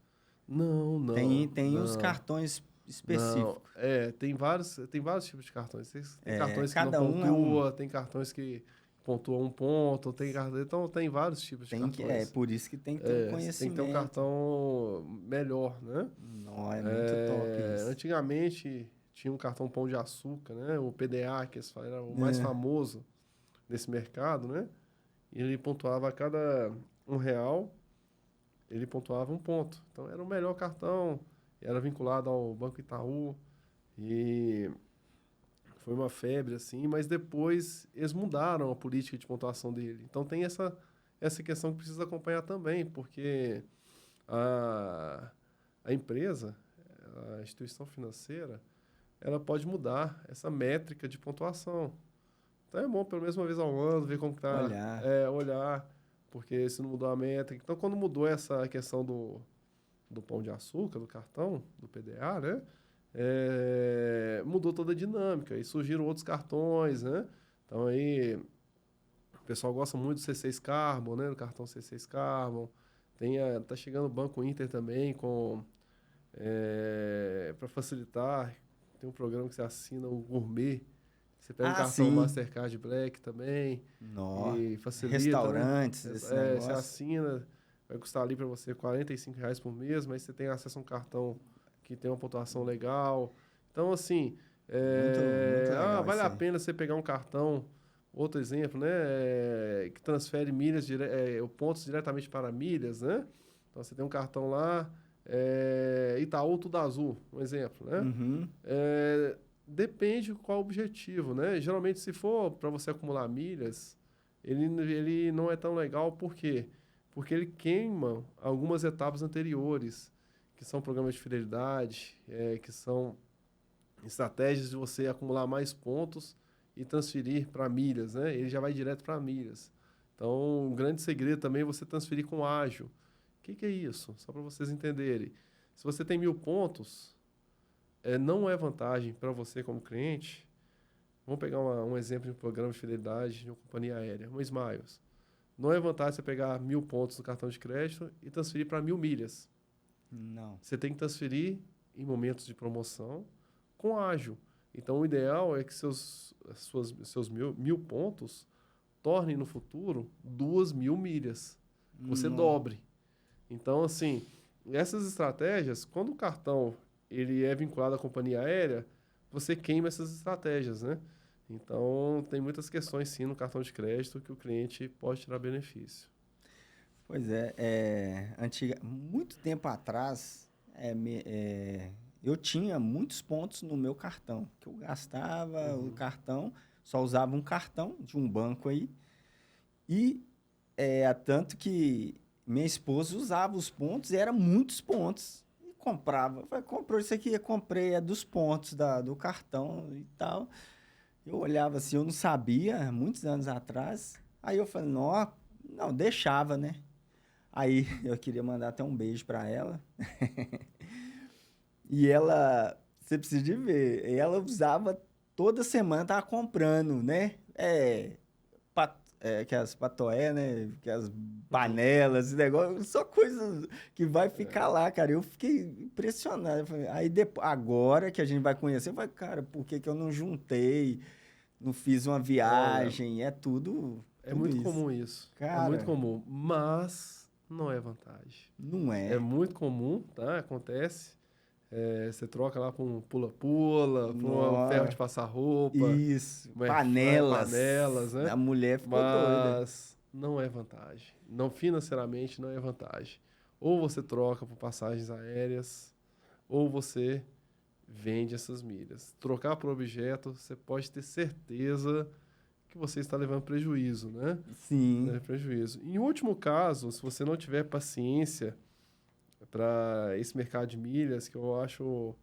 Não. Tem os cartões específicos. Não. Tem vários tipos de cartões. Tem cartões que não pontuam, tem cartões que pontuam 1 ponto, então tem vários tipos de cartões. Por isso que tem que ter um conhecimento. Tem que ter um cartão melhor, né? Não, é muito top isso. Antigamente tinha um cartão Pão de Açúcar, né? O PDA, que era o mais famoso desse mercado, né? E ele pontuava a cada R$ 1, ele pontuava 1 ponto. Então era o melhor cartão, era vinculado ao Banco Itaú e foi uma febre, assim, mas depois eles mudaram a política de pontuação dele. Então tem essa questão que precisa acompanhar também, porque a empresa, a instituição financeira, ela pode mudar essa métrica de pontuação. Então é bom, pelo menos uma vez ao ano, ver como está. Olhar, porque se não mudou a métrica. Então, quando mudou essa questão do Pão de Açúcar, do cartão, do PDA, né? Mudou toda a dinâmica e surgiram outros cartões, né? Então aí o pessoal gosta muito do C6 Carbon, né? Do cartão C6 Carbon. Tá chegando o Banco Inter também para facilitar. Tem um programa que você assina, o Gourmet. Você pega um cartão Mastercard Black também. Nossa. E facilita. Restaurantes, esse negócio. Você assina, vai custar ali para você R$ 45 por mês, mas você tem acesso a um cartão que tem uma pontuação legal. Então, assim, Muito legal vale isso a aí. pena você pegar um cartão, outro exemplo, né? Que transfere pontos diretamente para milhas, né? Então, você tem um cartão lá, Itaú Tudo Azul, um exemplo, né? Uhum. Depende qual o objetivo, né? Geralmente, se for para você acumular milhas, ele não é tão legal, por quê? Porque ele queima algumas etapas anteriores, que são programas de fidelidade, que são estratégias de você acumular mais pontos e transferir para milhas, né? Ele já vai direto para milhas. Então, um grande segredo também é você transferir com ágil. O que é isso? Só para vocês entenderem. Se você tem 1.000 pontos, não é vantagem para você como cliente. Vamos pegar um exemplo de um programa de fidelidade de uma companhia aérea, uma Smiles. Não é vantagem você pegar 1.000 pontos no cartão de crédito e transferir para 1.000 milhas. Não. Você tem que transferir em momentos de promoção com ágil. Então, o ideal é que seus 1.000 pontos tornem no futuro 2.000 milhas. Que você Não. dobre. Então, assim, essas estratégias, quando o cartão ele é vinculado à companhia aérea, você queima essas estratégias, né? Então, tem muitas questões, sim, no cartão de crédito que o cliente pode tirar benefício. Pois muito tempo atrás, eu tinha muitos pontos no meu cartão, que eu gastava o cartão, só usava um cartão de um banco aí, e tanto que minha esposa usava os pontos, e era muitos pontos, e comprava. Falei, comprou isso aqui, eu comprei, é dos pontos do cartão e tal. Eu olhava assim, eu não sabia, muitos anos atrás, aí eu falei, não, deixava, né? Aí eu queria mandar até um beijo para ela. E ela, você precisa de ver, ela usava toda semana, tava comprando, né? Que as patoé, né? Que as panelas, esse negócio, só coisas que vai ficar lá, cara. Eu fiquei impressionado. Eu falei, aí depois, agora que a gente vai conhecer, eu falei, cara, por que que eu não juntei, não fiz uma Olha, viagem? É tudo, é tudo muito isso. comum isso. É muito Cara, comum, mas não é vantagem. não É é. muito comum, tá? Acontece. Você troca lá por um pula-pula, por um ferro de Nossa. passar roupa, Isso, uma panelas, panelas. né? A mulher ficou doida. Mas não é vantagem. Não financeiramente não é vantagem. Ou você troca por passagens aéreas, ou você vende essas milhas. Trocar por objeto, você pode ter certeza que você está levando prejuízo, né? Sim, Leva prejuízo. Em último caso, se você não tiver paciência para esse mercado de milhas, que eu acho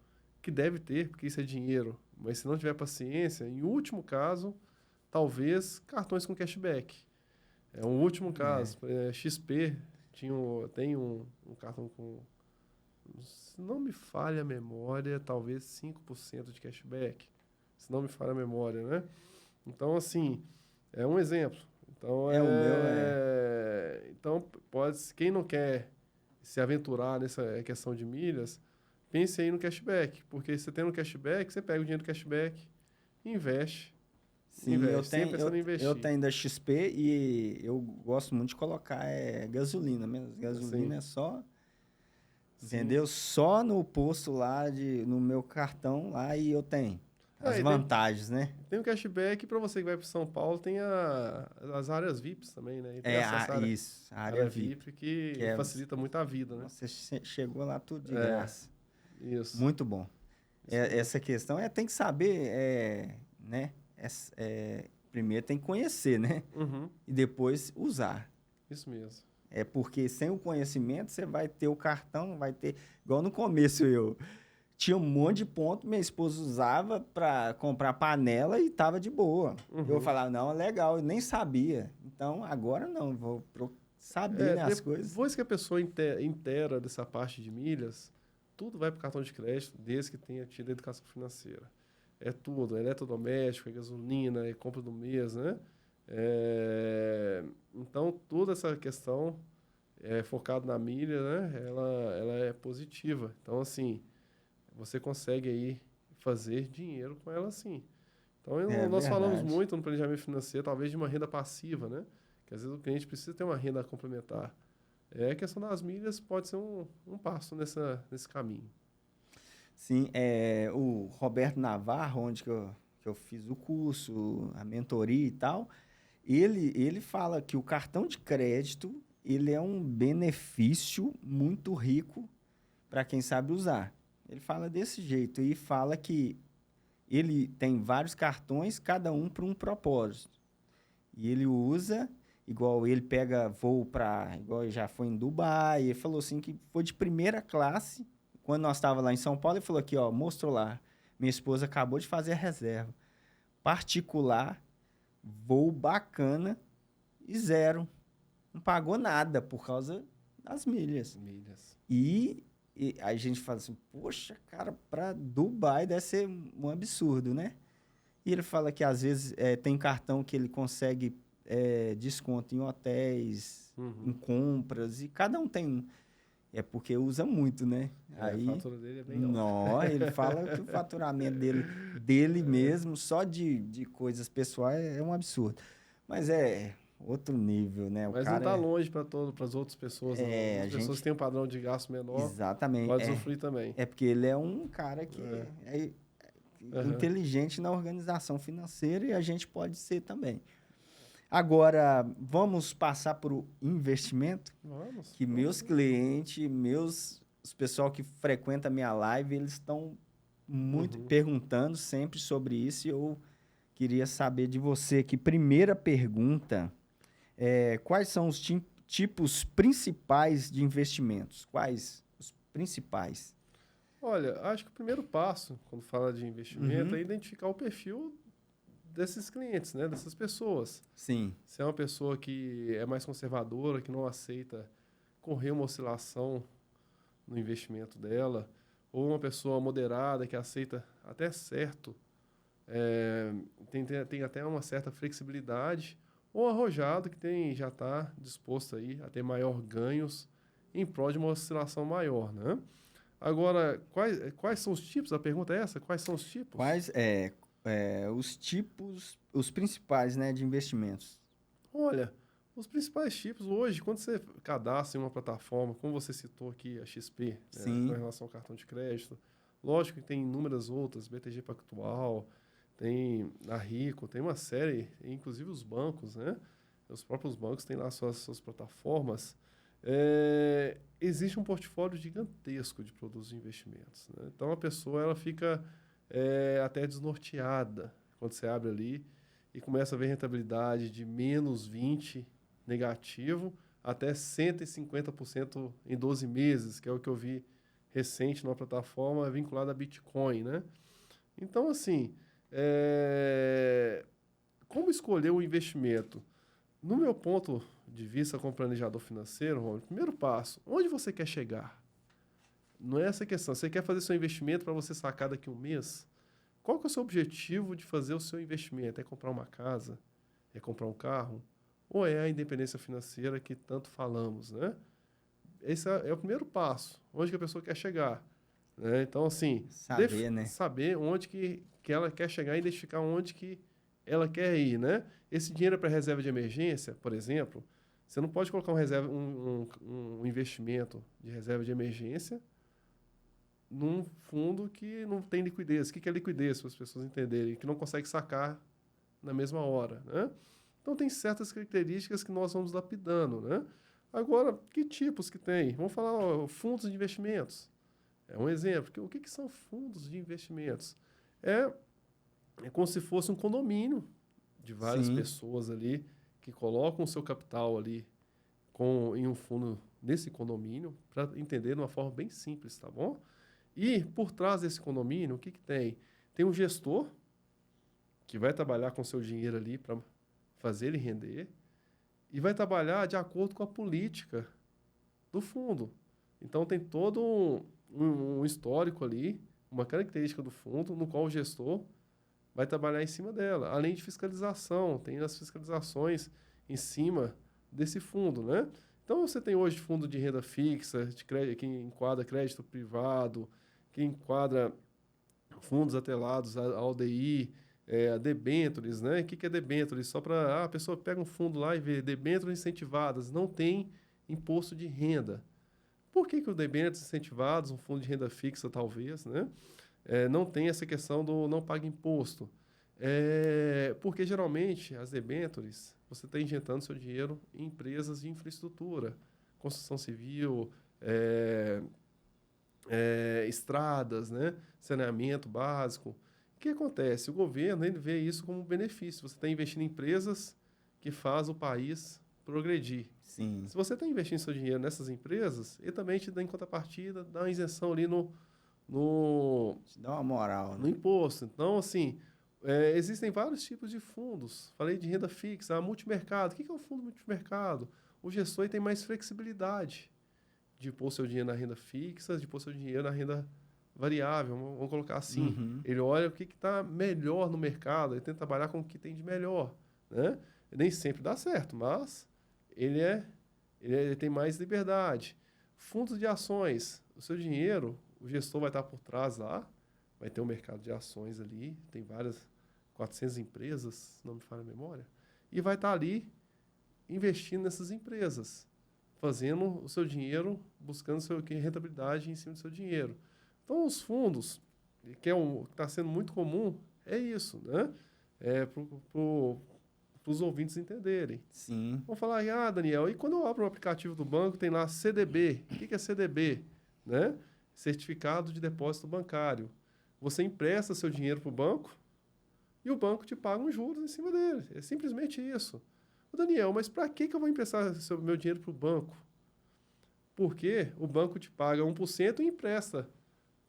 que deve ter, porque isso é dinheiro, mas se não tiver paciência, em último caso, talvez cartões com cashback. É um último caso. XP tem um cartão com, se não me falha a memória, talvez 5% de cashback. Se não me falha a memória, né? Então, assim, é um exemplo. Então, o meu então quem não quer se aventurar nessa questão de milhas, pense aí no cashback, porque você tendo cashback, você pega o dinheiro do cashback e investe. Sim, Investe, sempre pensando em eu investir. tenho da XP e eu gosto muito de colocar gasolina mesmo. Assim, Gasolina é só, sim. entendeu? Só no posto lá, no meu cartão lá e eu tenho as E tem, vantagens, né? tem o cashback para você que vai para São Paulo, tem as áreas VIPs também, né? E tem acesso à Isso, a área área VIP. VIP Que que facilita muito a vida, né? você chegou lá tudo de É, graça. isso. Muito bom. Isso mesmo. Essa questão tem que saber, né? Primeiro tem que conhecer, né? Uhum, E depois usar. isso mesmo. É porque sem o conhecimento você vai ter o cartão, vai ter. Igual no começo eu tinha um monte de ponto, minha esposa usava para comprar panela e tava de boa. Eu Uhum. falava, não, é legal, eu nem sabia. Então agora não, saber, né, as coisas. Depois que a pessoa inteira dessa parte de milhas, tudo vai para o cartão de crédito, desde que tenha tido educação financeira. É tudo, é eletrodoméstico, é gasolina, é compra do mês, né? Então, toda essa questão focada na milha, né? Ela é positiva. Então, assim, você consegue aí fazer dinheiro com ela, sim. Então, É nós falamos verdade. muito no planejamento financeiro, talvez de uma renda passiva, né? Que às vezes o cliente precisa ter uma renda complementar. A questão das milhas pode ser um passo nesse caminho. Sim, o Roberto Navarro, onde que eu fiz o curso, a mentoria e tal, ele fala que o cartão de crédito ele é um benefício muito rico para quem sabe usar. Ele fala desse jeito e fala que ele tem vários cartões, cada um para um propósito. E ele usa, igual ele pega voo para, igual ele já foi em Dubai, ele falou assim que foi de primeira classe. Quando nós estávamos lá em São Paulo, ele falou aqui, ó, mostrou lá. Minha esposa acabou de fazer a reserva. Particular, voo bacana e zero. Não pagou nada por causa das milhas. Milhas. E a gente fala assim, poxa, cara, para Dubai deve ser um absurdo, né? E ele fala que às vezes tem cartão que ele consegue desconto em hotéis, em compras, e cada um tem um. É porque usa muito, né? Aí, a fatura dele é bem alta. não, ele fala que o faturamento dele mesmo, só de coisas pessoais, é um absurdo. Mas é outro nível, né? O Mas cara não está longe para as outras pessoas, não. As pessoas que têm um padrão de gasto menor, exatamente, pode sofrer também. É porque ele é um cara que é inteligente na organização financeira e a gente pode ser também. Agora, vamos passar para o investimento? Vamos. Que meus clientes, os pessoal que frequenta a minha live, eles estão muito perguntando sempre sobre isso e eu queria saber de você aqui. Primeira pergunta, quais são os tipos principais de investimentos? Quais os principais? Olha, acho que o primeiro passo, quando fala de investimento, é identificar o perfil desses clientes, né? Dessas pessoas. Sim. Se é uma pessoa que é mais conservadora, que não aceita correr uma oscilação no investimento dela, ou uma pessoa moderada que aceita até certo, tem até uma certa flexibilidade, ou arrojado que já está disposto aí a ter maior ganhos em prol de uma oscilação maior, né? Agora, quais são os tipos? A pergunta é essa? Quais são os tipos? Quais os tipos, os principais, né, de investimentos? Olha, os principais tipos hoje, quando você cadastra em uma plataforma, como você citou aqui, a XP, né, com relação ao cartão de crédito, lógico que tem inúmeras outras, BTG Pactual, tem a Rico, tem uma série, inclusive os bancos, né? Os próprios bancos têm lá suas plataformas. Existe um portfólio gigantesco de produtos de investimentos, né? Então, a pessoa ela fica até desnorteada quando você abre ali e começa a ver rentabilidade de menos 20% negativo até 150% em 12 meses, que é o que eu vi recente numa plataforma vinculada a Bitcoin, né? Então, assim, como escolher o investimento? No meu ponto de vista como planejador financeiro, Rômulo, primeiro passo, onde você quer chegar? Não é essa questão. Você quer fazer seu investimento para você sacar daqui a um mês? Qual que é o seu objetivo de fazer o seu investimento? É comprar uma casa? É comprar um carro? Ou é a independência financeira que tanto falamos, né? Esse é o primeiro passo. Onde que a pessoa quer chegar? Né? Então, assim, saber onde que ela quer chegar e identificar onde que ela quer ir, né? Esse dinheiro é para reserva de emergência, por exemplo. Você não pode colocar um investimento de reserva de emergência num fundo que não tem liquidez. O que é liquidez, para as pessoas entenderem? Que não consegue sacar na mesma hora, né? Então, tem certas características que nós vamos lapidando, né? Agora, que tipos que tem? Vamos falar fundos de investimentos. É um exemplo. O que são fundos de investimentos? É como se fosse um condomínio de várias pessoas ali que colocam o seu capital ali em um fundo nesse condomínio, para entender de uma forma bem simples, tá bom? E por trás desse condomínio, o que tem? Tem um gestor que vai trabalhar com o seu dinheiro ali para fazer ele render e vai trabalhar de acordo com a política do fundo. Então, tem todo um histórico ali, uma característica do fundo, no qual o gestor vai trabalhar em cima dela. Além de fiscalização, tem as fiscalizações em cima desse fundo, né? Então, você tem hoje fundo de renda fixa, de crédito, que enquadra crédito privado, que enquadra fundos atrelados ao DI, a debêntures, né? O que é debêntures? Só para a pessoa pega um fundo lá e vê debêntures incentivadas, não tem imposto de renda. Por que os debêntures incentivados, um fundo de renda fixa talvez, né? Não tem essa questão do não paga imposto? Porque geralmente as debêntures, você está injetando seu dinheiro em empresas de infraestrutura, construção civil, estradas, né? Saneamento básico. O que acontece? O governo ele vê isso como um benefício. Você está investindo em empresas que faz o país progredir. Sim. Se você está investindo seu dinheiro nessas empresas, ele também te dá em contrapartida, dá uma isenção ali Te dá uma moral, no né? imposto. Então, assim, existem vários tipos de fundos. Falei de renda fixa, multimercado. O que é um fundo multimercado? O gestor ele tem mais flexibilidade de pôr seu dinheiro na renda fixa, de pôr seu dinheiro na renda variável, vamos colocar assim. Uhum. Ele olha o que está melhor no mercado, ele tenta trabalhar com o que tem de melhor, né? Nem sempre dá certo, mas ele tem mais liberdade. Fundos de ações, o seu dinheiro, o gestor vai estar por trás lá, vai ter um mercado de ações ali, tem várias, 400 empresas, se não me falha a memória, e vai estar ali investindo nessas empresas, fazendo o seu dinheiro, buscando rentabilidade em cima do seu dinheiro. Então, os fundos, que está sendo muito comum, é isso, né? Para os ouvintes entenderem. Sim. Vão falar, Daniel, e quando eu abro o aplicativo do banco, tem lá CDB. O que é CDB? Né? Certificado de Depósito Bancário. Você empresta seu dinheiro para o banco e o banco te paga uns juros em cima dele. É simplesmente isso. Daniel, mas para que eu vou emprestar meu dinheiro para o banco? Porque o banco te paga 1% e empresta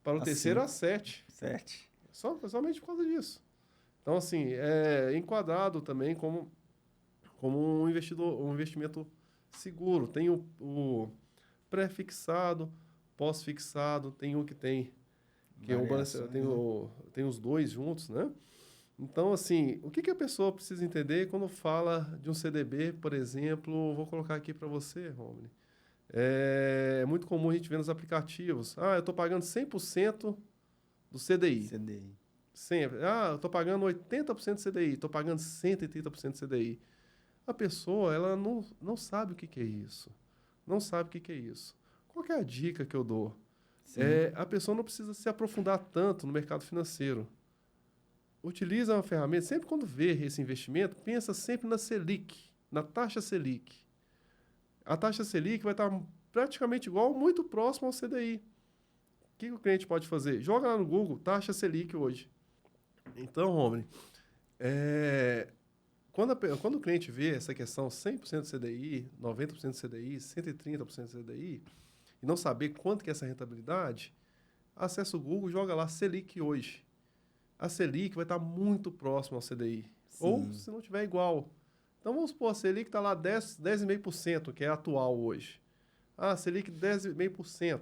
para o terceiro a 7%. 7. Somente por causa disso. Então, assim, é enquadrado também como um investimento seguro. Tem o pré-fixado, pós-fixado, tem o que tem tem os dois juntos, né? Então, assim, o que a pessoa precisa entender quando fala de um CDB, por exemplo, vou colocar aqui para você, Romney. É muito comum a gente ver nos aplicativos. Eu estou pagando 100% do CDI. Sempre. Eu estou pagando 80% do CDI, estou pagando 130% do CDI. A pessoa, ela não sabe o que é isso. Não sabe o que é isso. Qual que é a dica que eu dou? A pessoa não precisa se aprofundar tanto no mercado financeiro. Utiliza uma ferramenta, sempre quando vê esse investimento, pensa sempre na Selic, na taxa Selic. A taxa Selic vai estar praticamente igual, muito próximo ao CDI. O que o cliente pode fazer? Joga lá no Google, taxa Selic hoje. Então, Romney, quando o cliente vê essa questão 100% do CDI, 90% do CDI, 130% do CDI, e não saber quanto que é essa rentabilidade, acessa o Google e joga lá Selic hoje. A Selic vai estar muito próximo ao CDI. Sim. Ou, se não tiver igual. Então, vamos supor, a Selic está lá 10,5%, que é atual hoje. Selic 10,5%.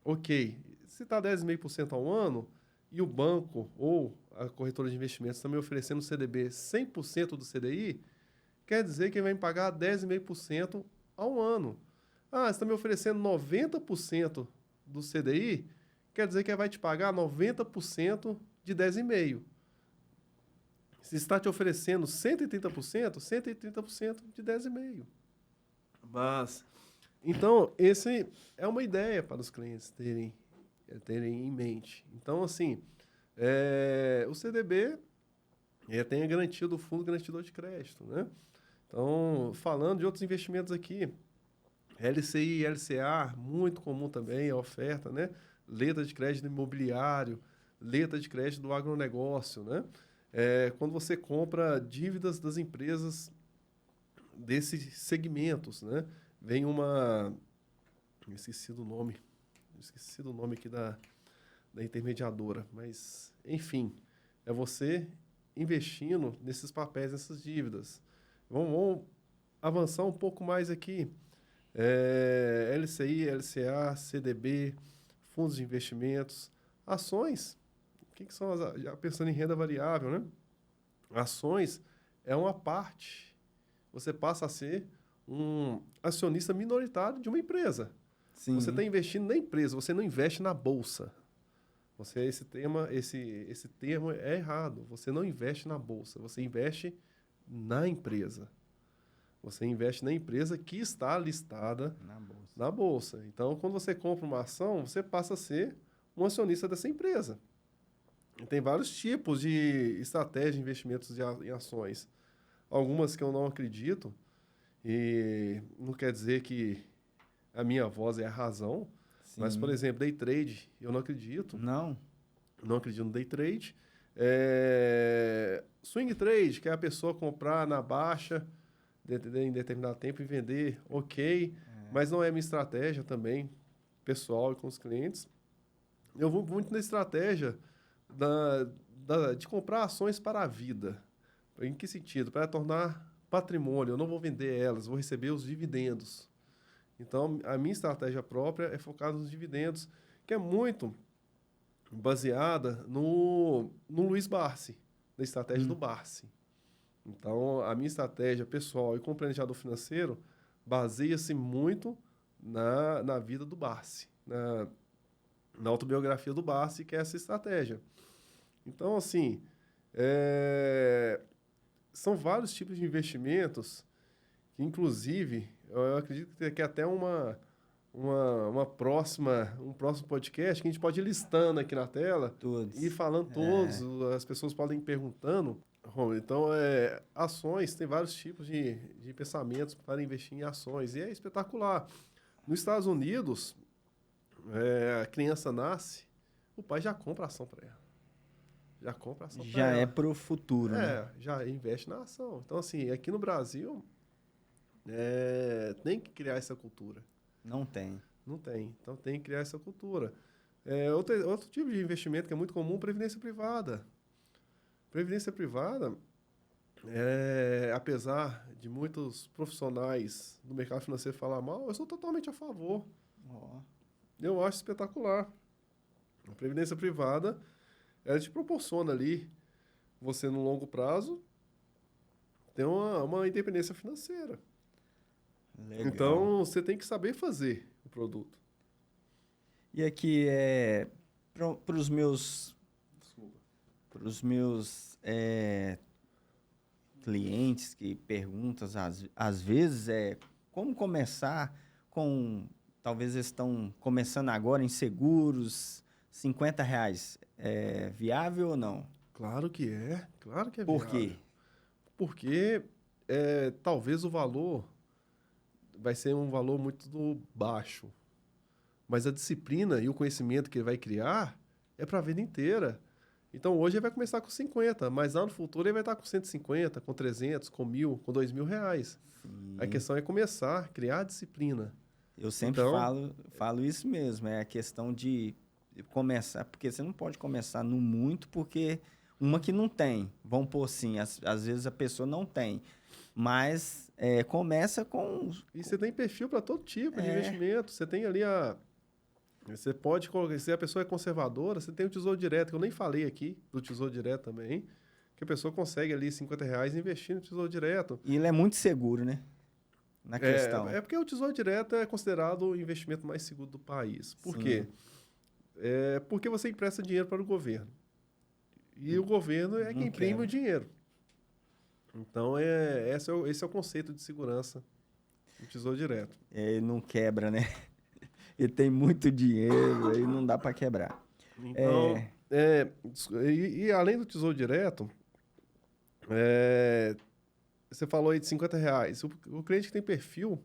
Ok. Se está 10,5% ao ano, e o banco ou a corretora de investimentos também oferecendo CDB 100% do CDI, quer dizer que ele vai me pagar 10,5% ao ano. Você está me oferecendo 90% do CDI, quer dizer que ele vai te pagar 90% de 10,5%. Se está te oferecendo 130%, 130% de 10,5%. Mas, então, esse é uma ideia para os clientes terem em mente. Então, assim, o CDB tem a garantia do Fundo Garantidor de Crédito, né? Então, falando de outros investimentos aqui, LCI e LCA, muito comum também a oferta, né? Letra de crédito imobiliário, letra de crédito do agronegócio, né? Quando você compra dívidas das empresas desses segmentos, né? Vem uma... Esqueci do nome aqui da intermediadora, mas, enfim, é você investindo nesses papéis, nessas dívidas. Vamos avançar um pouco mais aqui. LCI, LCA, CDB, fundos de investimentos, ações. O que são já pensando em renda variável, né? Ações é uma parte. Você passa a ser um acionista minoritário de uma empresa. Sim. Você está investindo na empresa, você não investe na bolsa. Esse termo é errado. Você não investe na bolsa, você investe na empresa. Você investe na empresa que está listada Na bolsa. na bolsa. Então, quando você compra uma ação, você passa a ser um acionista dessa empresa. E tem vários tipos de estratégia de investimentos em ações. Algumas que eu não acredito, e não quer dizer que a minha voz é a razão, mas, por Sim. exemplo, day trade, eu não acredito. Não? Não acredito no day trade. Swing trade, que é a pessoa comprar na baixa em determinado tempo e vender, ok. Mas não é minha estratégia também, pessoal e com os clientes. Eu vou muito na estratégia de comprar ações para a vida. Em que sentido? Para tornar patrimônio. Eu não vou vender elas, vou receber os dividendos. Então, a minha estratégia própria é focada nos dividendos, que é muito baseada no Luiz Barsi, da estratégia do Barsi. Então, a minha estratégia pessoal e com o planejador financeiro baseia-se muito na vida do Barsi, na autobiografia do Barsi, que é essa estratégia. Então, assim, são vários tipos de investimentos que, inclusive, eu acredito que até um próximo podcast que a gente pode ir listando aqui na tela Todos. e falando todos, as pessoas podem ir perguntando. Então, ações, tem vários tipos de pensamentos para investir em ações, e é espetacular. Nos Estados Unidos, a criança nasce, o pai já compra ação para ela. Já compra ação para ela. Já é pro futuro, né? Já investe na ação. Então, assim, aqui no Brasil, tem que criar essa cultura. Não tem. Não tem. Então, tem que criar essa cultura. Outro tipo de investimento que é muito comum, previdência privada. Previdência privada, apesar de muitos profissionais do mercado financeiro falar mal, eu sou totalmente a favor. Eu acho espetacular. A previdência privada, ela te proporciona ali, você no longo prazo, ter uma independência financeira. Legal. Então, você tem que saber fazer o produto. E aqui, para os meus clientes que perguntam, às vezes, como começar talvez eles estão começando agora em seguros, R$50. É viável ou não? Claro que é viável. Por quê? Porque talvez o valor vai ser um valor muito baixo, mas a disciplina e o conhecimento que ele vai criar é para a vida inteira. Então, hoje ele vai começar com 50, mas lá no futuro ele vai estar com 150, com 300, com 1.000, com R$2.000. Sim. A questão é começar, criar a disciplina. Eu sempre falo isso mesmo, é a questão de começar, porque você não pode começar no muito, porque uma que não tem, vamos pôr assim, às vezes a pessoa não tem, mas começa com... E você tem perfil para todo tipo de investimento, você tem ali Você pode colocar, se a pessoa é conservadora, você tem o Tesouro Direto, que eu nem falei aqui, do Tesouro Direto também, que a pessoa consegue ali R$50 investir no Tesouro Direto. E ele é muito seguro, né? Na questão. Porque o Tesouro Direto é considerado o investimento mais seguro do país. Por quê? Porque você empresta dinheiro para o governo. E o governo é quem imprime o dinheiro. Então, esse é o conceito de segurança do Tesouro Direto. Ele não quebra, né? Ele tem muito dinheiro, aí não dá para quebrar. Então, e além do Tesouro Direto, você falou aí de R$50. O cliente que tem perfil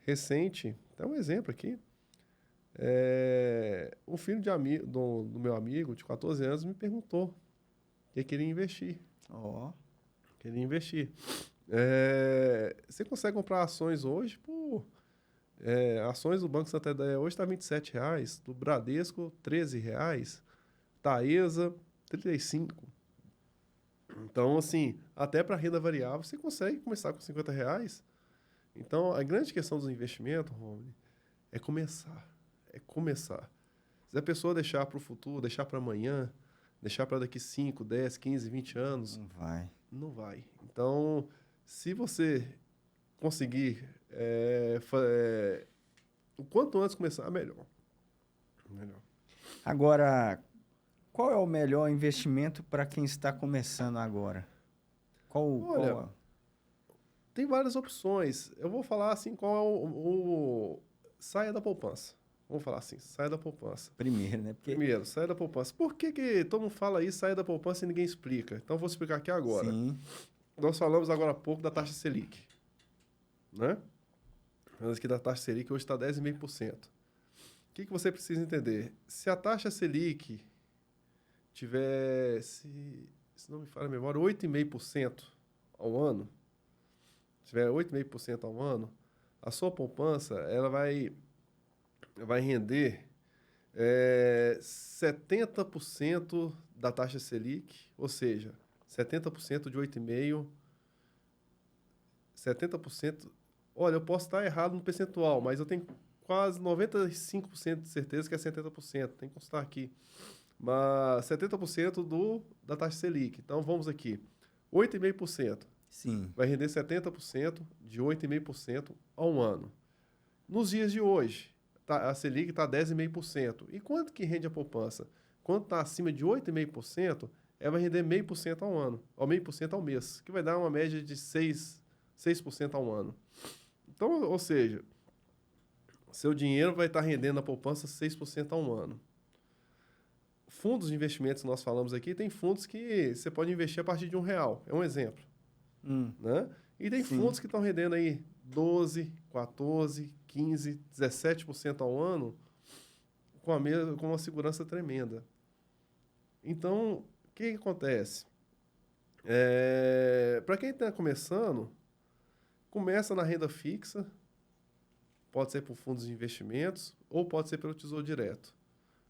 recente, tem um exemplo aqui, um filho do meu amigo, de 14 anos, me perguntou que queria investir. Queria investir. Você consegue comprar ações hoje por... ações do Banco Santander hoje está R$27, do Bradesco R$13, Taesa R$35. Então, assim, até para renda variável você consegue começar com R$50. Então, a grande questão dos investimentos, Romney, é começar. Se a pessoa deixar para o futuro, deixar para amanhã, deixar para daqui 5, 10, 15, 20 anos... Não vai. Então, se você conseguir... o quanto antes começar, melhor. Agora, qual é o melhor investimento para quem está começando agora? Tem várias opções. Eu vou falar assim qual é saia da poupança. Vamos falar assim, saia da poupança. Primeiro, né? Porque, Primeiro, saia da poupança. Por que todo mundo fala isso, saia da poupança e ninguém explica? Então, eu vou explicar aqui agora. sim, Nós falamos agora há pouco da taxa Selic, né? Falamos aqui da taxa Selic, hoje está 10,5%. O que você precisa entender? Se a taxa Selic tiver, se não me falha a memória, 8,5% ao ano, tiver 8,5% ao ano, a sua poupança ela vai render 70% da taxa Selic, ou seja, 70% de 8,5%, 70%. Olha, eu posso estar errado no percentual, mas eu tenho quase 95% de certeza que é 70%. Tem que constar aqui. Mas 70% da taxa Selic. Então, vamos aqui. 8,5%. sim, Vai render 70% de 8,5% ao ano. Nos dias de hoje, a Selic está 10,5%. E quanto que rende a poupança? Quando está acima de 8,5%, ela vai render 0,5% ao ano, ou 0,5% ao mês, que vai dar uma média de 6% ao ano. Então, ou seja, seu dinheiro vai estar rendendo na poupança 6% ao ano. Fundos de investimentos que nós falamos aqui, tem fundos que você pode investir a partir de R$1, é um exemplo. Né? E tem sim, fundos que estão rendendo aí 12, 14, 15, 17% ao ano com uma segurança tremenda. Então, o que acontece? Para quem está começando, começa na renda fixa, pode ser por fundos de investimentos ou pode ser pelo Tesouro Direto.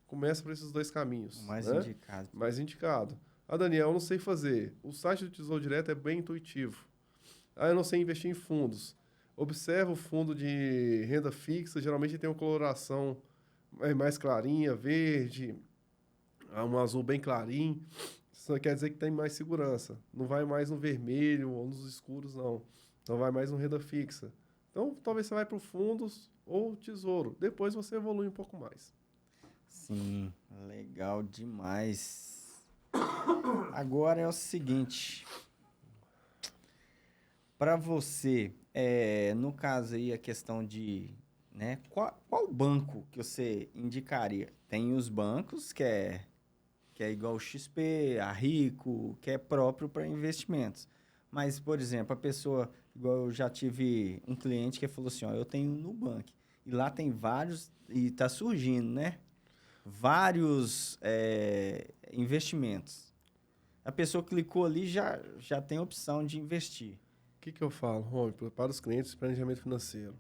Começa por esses dois caminhos. o mais né? indicado. Mais indicado. Daniel, eu não sei fazer. O site do Tesouro Direto é bem intuitivo. Eu não sei investir em fundos. Observa o fundo de renda fixa, geralmente tem uma coloração mais clarinha, verde, um azul bem clarinho. Isso quer dizer que tem mais segurança. Não vai mais no vermelho ou nos escuros, não. Então, vai mais no renda fixa. Então, talvez você vai para o fundos ou tesouro. Depois você evolui um pouco mais. Sim, legal demais. Agora é o seguinte, para você, no caso aí a questão de, né, qual banco que você indicaria? Tem os bancos que é igual o XP, a Rico, que é próprio para investimentos. Mas, por exemplo, a pessoa, igual eu já tive um cliente que falou assim, ó, eu tenho um Nubank, e lá tem vários, e está surgindo, né? Vários investimentos. A pessoa clicou ali já tem a opção de investir. O que eu falo, Rômulo, para os clientes de planejamento financeiro?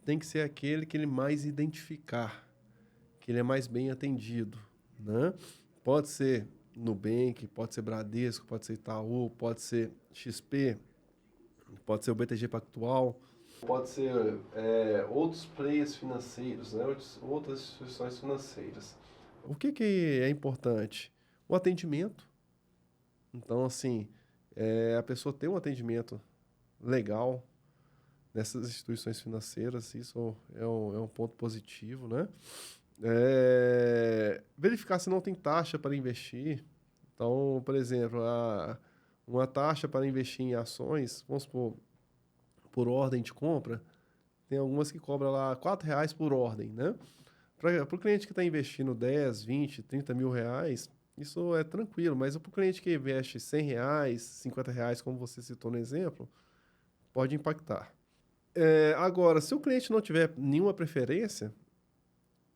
Tem que ser aquele que ele mais identificar, que ele é mais bem atendido, né? Pode ser Nubank, pode ser Bradesco, pode ser Itaú, pode ser XP, pode ser o BTG Pactual, pode ser outros players financeiros, né? Outras instituições financeiras. O que é importante? O atendimento. Então, assim, a pessoa ter um atendimento legal nessas instituições financeiras, isso é um ponto positivo, né? Verificar se não tem taxa para investir. Então, por exemplo, uma taxa para investir em ações, vamos supor, por ordem de compra, tem algumas que cobram lá R$4 por ordem, né? Para o cliente que está investindo 10, 20, 30 mil reais, isso é tranquilo, mas para o cliente que investe R$100, R$50, como você citou no exemplo, pode impactar. Agora, se o cliente não tiver nenhuma preferência,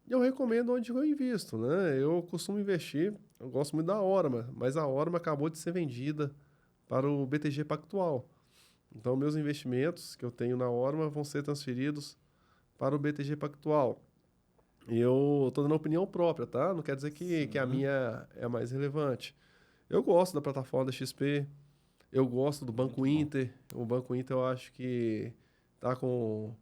eu recomendo onde eu invisto, né? Eu costumo investir, eu gosto muito da Orma, mas a Orma acabou de ser vendida para o BTG Pactual. Então, meus investimentos que eu tenho na Orma vão ser transferidos para o BTG Pactual. E eu estou dando opinião própria, tá? Não quer dizer que a minha é a mais relevante. Eu gosto da plataforma da XP, eu gosto do Banco Inter. O Banco Inter eu acho que está com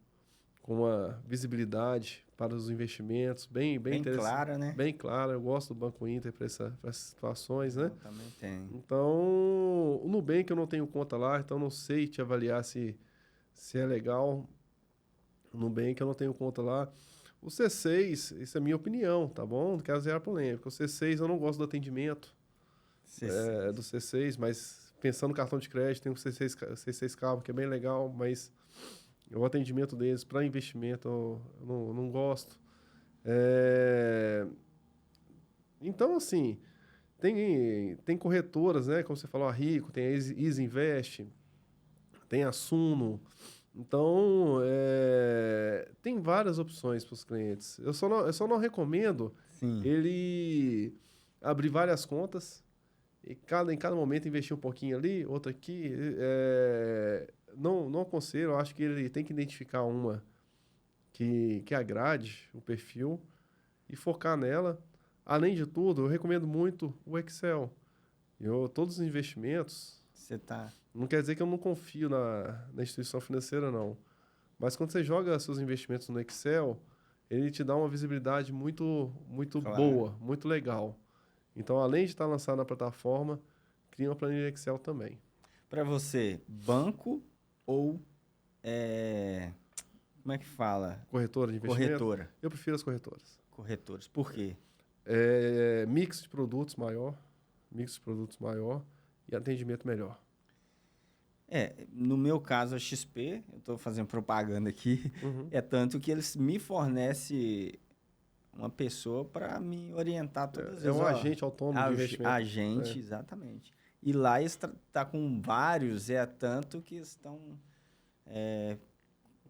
uma visibilidade para os investimentos bem interessante. Clara, né? Bem clara. Eu gosto do Banco Inter para essas situações, né? Eu também tenho. Então, o Nubank eu não tenho conta lá, então não sei te avaliar se é legal. O Nubank eu não tenho conta lá. O C6, isso é minha opinião, tá bom? Não quero zerar polêmica. O C6 eu não gosto do atendimento do C6, mas pensando no cartão de crédito, tem o C6 Cabo, que é bem legal, mas o atendimento deles para investimento eu não gosto. Então, assim, tem corretoras, né? Como você falou, a Rico, tem a Easy Invest, tem a Suno. Então, tem várias opções para os clientes. Eu só não recomendo Sim. ele abrir várias contas e em cada momento investir um pouquinho ali, outro aqui. Não aconselho, eu acho que ele tem que identificar uma que agrade o perfil e focar nela. Além de tudo, eu recomendo muito o Excel. Todos os investimentos, Você tá. não quer dizer que eu não confio na instituição financeira, não. Mas quando você joga seus investimentos no Excel, ele te dá uma visibilidade muito, muito Claro. boa, muito legal. Então, além de estar lançado na plataforma, cria uma planilha Excel também. Para você, banco ou como é que fala? Corretora de investimento? Corretora. Eu prefiro as corretoras. Corretores. Por quê? Mix de produtos maior e atendimento melhor. No meu caso, a XP, eu estou fazendo propaganda aqui, Uhum. é tanto que eles me fornecem uma pessoa para me orientar todas as vezes. Um agente autônomo de investimento. Agente, exatamente. E lá está com vários, tanto que estão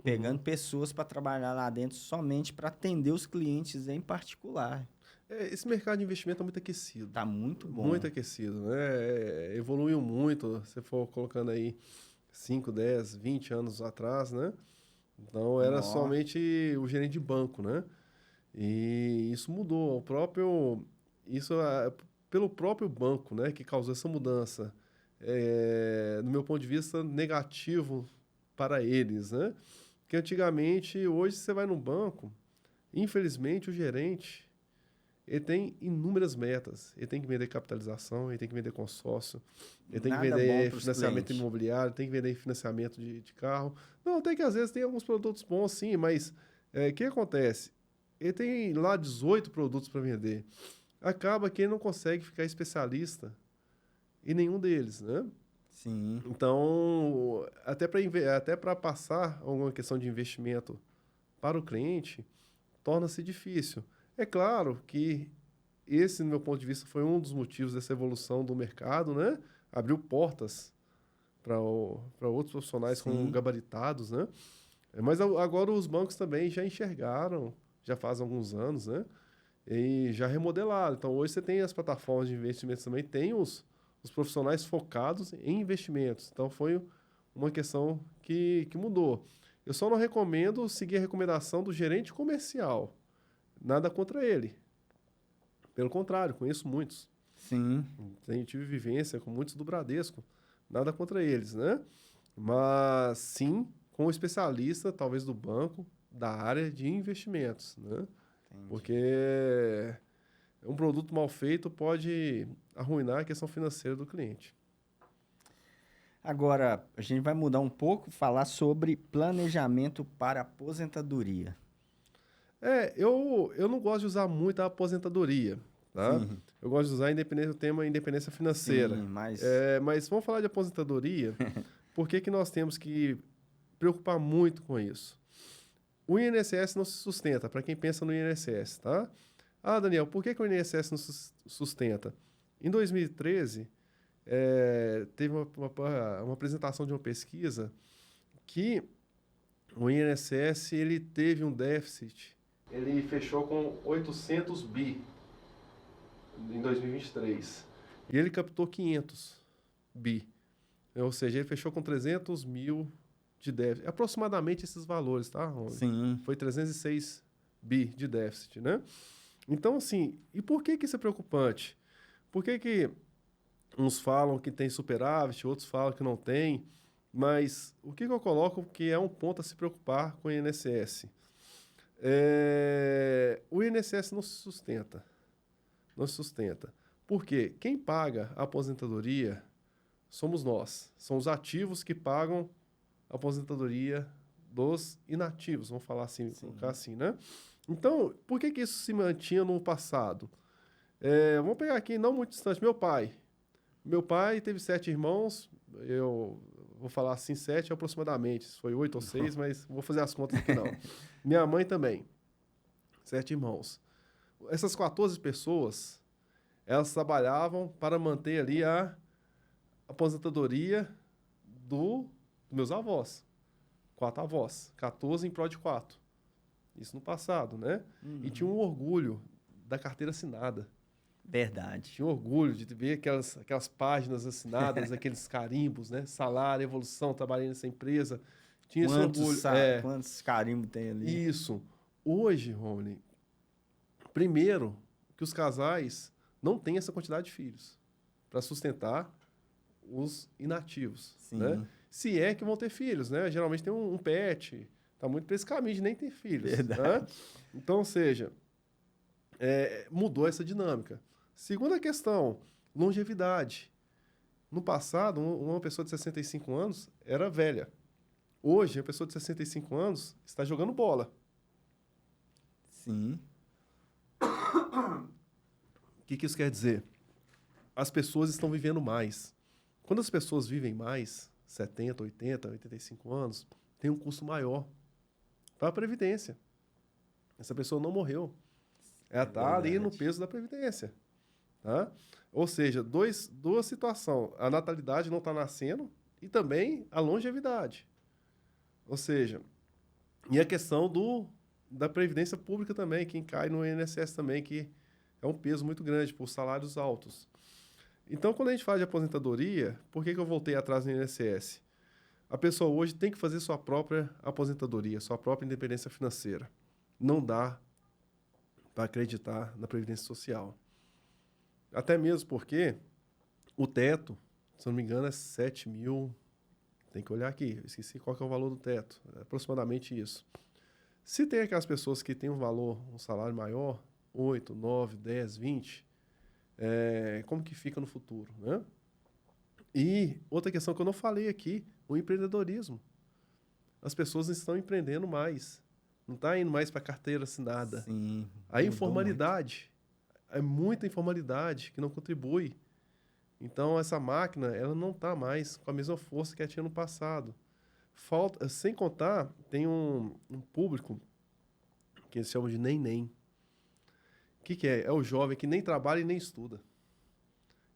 pegando pessoas para trabalhar lá dentro somente para atender os clientes em particular. Esse mercado de investimento é muito aquecido. Tá muito bom. Muito aquecido, né? Evoluiu muito, se for colocando aí 5, 10, 20 anos atrás, né? Então, era somente o gerente de banco, né? E isso mudou. Pelo próprio banco, né? Que causou essa mudança. No meu ponto de vista, negativo para eles, né? Porque antigamente, hoje você vai no banco, infelizmente o gerente ele tem inúmeras metas. Ele tem que vender capitalização, ele tem que vender consórcio, ele tem que vender financiamento imobiliário, tem que vender financiamento de carro. Não, tem que às vezes tem alguns produtos bons sim, mas o que acontece? Ele tem lá 18 produtos para vender. Acaba que ele não consegue ficar especialista em nenhum deles, né? Sim. Então, até para passar alguma questão de investimento para o cliente, torna-se difícil. É claro que esse, no meu ponto de vista, foi um dos motivos dessa evolução do mercado, né? Abriu portas para outros profissionais com gabaritados, né? Mas agora os bancos também já enxergaram, já faz alguns anos, né? E já remodelaram. Então, hoje você tem as plataformas de investimentos também, tem os profissionais focados em investimentos. Então, foi uma questão que mudou. Eu só não recomendo seguir a recomendação do gerente comercial. Nada contra ele. Pelo contrário, conheço muitos. Sim. Tive vivência com muitos do Bradesco. Nada contra eles, né? Mas, sim, com um especialista, talvez do banco, da área de investimentos, né? Entendi. Porque um produto mal feito pode arruinar a questão financeira do cliente. Agora, a gente vai mudar um pouco, falar sobre planejamento para aposentadoria. Eu não gosto de usar muito a aposentadoria, tá? Sim. Eu gosto de usar o tema independência financeira. Sim, mas... Mas vamos falar de aposentadoria, por que nós temos que preocupar muito com isso? O INSS não se sustenta, para quem pensa no INSS, tá? Ah, Daniel, por que o INSS não se sustenta? Em 2013, teve uma apresentação de uma pesquisa que o INSS ele teve um déficit. Ele fechou com 800 bi em 2023. E ele captou 500 bi. Ou seja, ele fechou com 300 mil de déficit. Aproximadamente esses valores, tá? Sim. Foi 306 bi de déficit, né? Então, assim, e por que isso é preocupante? Por que uns falam que tem superávit, outros falam que não tem? Mas o que eu coloco que é um ponto a se preocupar com o INSS? O INSS não se sustenta. Não se sustenta. Por quê? Quem paga a aposentadoria somos nós. São os ativos que pagam a aposentadoria dos inativos, vamos falar assim, colocar assim, né? Então, por que isso se mantinha no passado? Vamos pegar aqui, não muito distante, meu pai. Meu pai teve 7 irmãos, eu vou falar assim, 7 aproximadamente. Se foi 8 ou 6, mas vou fazer as contas aqui não. Minha mãe também, 7 irmãos. Essas 14 pessoas, elas trabalhavam para manter ali a aposentadoria dos meus avós. 4 avós, 14 em prol de 4. Isso no passado, né? E tinha um orgulho da carteira assinada. Verdade. Tinha orgulho de ver aquelas páginas assinadas, aqueles carimbos, né? Salário, evolução, trabalhei nessa empresa. Tinha esse orgulho. Quantos carimbos tem ali? Isso. Hoje, Rony, primeiro, que os casais não têm essa quantidade de filhos para sustentar os inativos, Sim. né? Se é que vão ter filhos, né? Geralmente tem um pet, tá muito para esse caminho de nem ter filhos. Verdade. Né? Então, ou seja, mudou essa dinâmica. Segunda questão, longevidade. No passado, uma pessoa de 65 anos era velha. Hoje, a pessoa de 65 anos está jogando bola. Sim. O que isso quer dizer? As pessoas estão vivendo mais. Quando as pessoas vivem mais, 70, 80, 85 anos, tem um custo maior para a Previdência. Essa pessoa não morreu. Ela está ali no peso da Previdência. Tá? Ou seja, duas situações. A natalidade não está nascendo e também a longevidade. Ou seja, e a questão da Previdência Pública também, quem cai no INSS também, que é um peso muito grande por salários altos. Então, quando a gente fala de aposentadoria, por que eu voltei atrás no INSS? A pessoa hoje tem que fazer sua própria aposentadoria, sua própria independência financeira. Não dá para acreditar na Previdência Social. Até mesmo porque o teto, se eu não me engano, é 7 mil. Tem que olhar aqui, eu esqueci qual que é o valor do teto. É aproximadamente isso. Se tem aquelas pessoas que têm um salário maior, 8, 9, 10, 20, como que fica no futuro, né? E outra questão que eu não falei aqui, o empreendedorismo. As pessoas estão empreendendo mais. Não está indo mais para carteira assinada. Sim. A informalidade, é muita informalidade que não contribui. Então, essa máquina, ela não está mais com a mesma força que ela tinha no passado. Sem contar, tem um público que eles chamam de nem-nem. O que é? É o jovem que nem trabalha e nem estuda.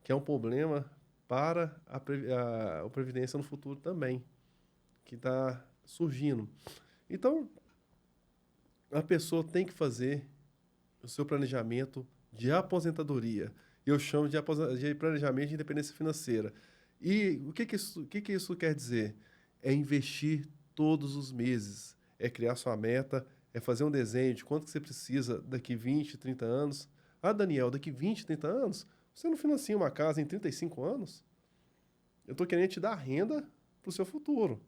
Que é um problema para a Previdência no futuro também, que está surgindo. Então, a pessoa tem que fazer o seu planejamento de aposentadoria. Eu chamo de planejamento de independência financeira. E o que isso quer dizer? É investir todos os meses. É criar sua meta, é fazer um desenho de quanto que você precisa daqui 20, 30 anos. Ah, Daniel, daqui 20, 30 anos, você não financia uma casa em 35 anos? Eu estou querendo te dar renda para o seu futuro.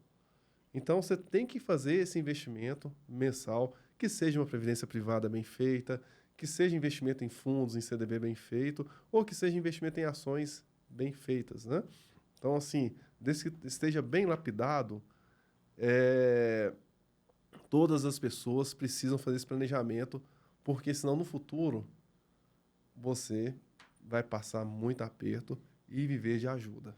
Então, você tem que fazer esse investimento mensal, que seja uma previdência privada bem feita, que seja investimento em fundos, em CDB bem feito, ou que seja investimento em ações bem feitas, né? Então, assim, desde que esteja bem lapidado, todas as pessoas precisam fazer esse planejamento, porque senão no futuro você vai passar muito aperto e viver de ajuda.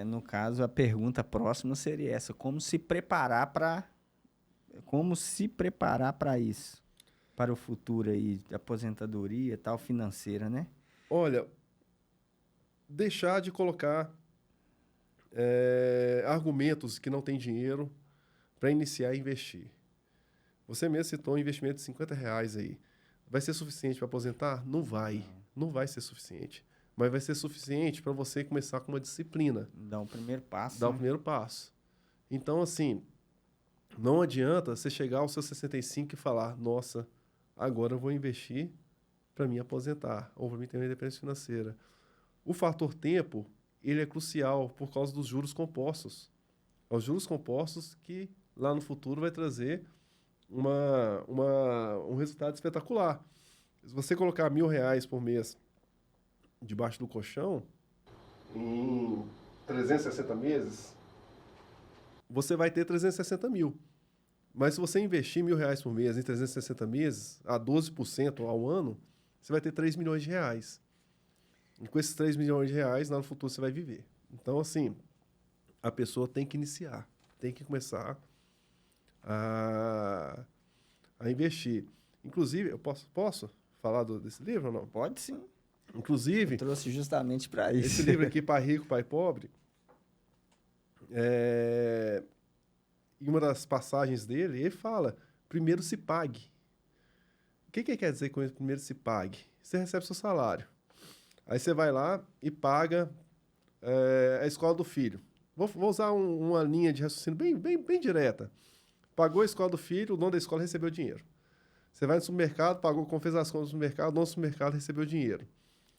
No caso, a pergunta próxima seria essa: como se preparar para isso, para o futuro aí, de aposentadoria, tal, financeira, né? Olha, deixar de colocar argumentos que não tem dinheiro para iniciar e investir. Você mesmo citou um investimento de R$50 aí. Vai ser suficiente para aposentar? Não vai. Não vai ser suficiente. Mas vai ser suficiente para você começar com uma disciplina. Dar o primeiro passo. Dar o primeiro passo. Então, assim, não adianta você chegar aos seus 65 e falar: nossa, agora eu vou investir para me aposentar ou para mim ter uma independência financeira. O fator tempo, ele é crucial por causa dos juros compostos. Os juros compostos que lá no futuro vai trazer um resultado espetacular. Se você colocar R$1.000 por mês debaixo do colchão, em 360 meses, você vai ter 360 mil. Mas se você investir R$1.000 por mês em 360 meses, a 12% ao ano, você vai ter R$3 milhões. E com esses 3 milhões de reais, lá no futuro você vai viver. Então, assim, a pessoa tem que iniciar, tem que começar a investir. Inclusive, eu posso falar desse livro ou não? Pode sim. Inclusive, Eu trouxe justamente para esse isso. livro aqui, Pai Rico, Pai Pobre, em uma das passagens dele, ele fala, primeiro se pague. O que ele quer dizer com isso, primeiro se pague? Você recebe seu salário. Aí você vai lá e paga a escola do filho. Vou usar uma linha de raciocínio bem direta. Pagou a escola do filho, o dono da escola recebeu dinheiro. Você vai no supermercado, fez as contas no supermercado, o dono do supermercado recebeu dinheiro.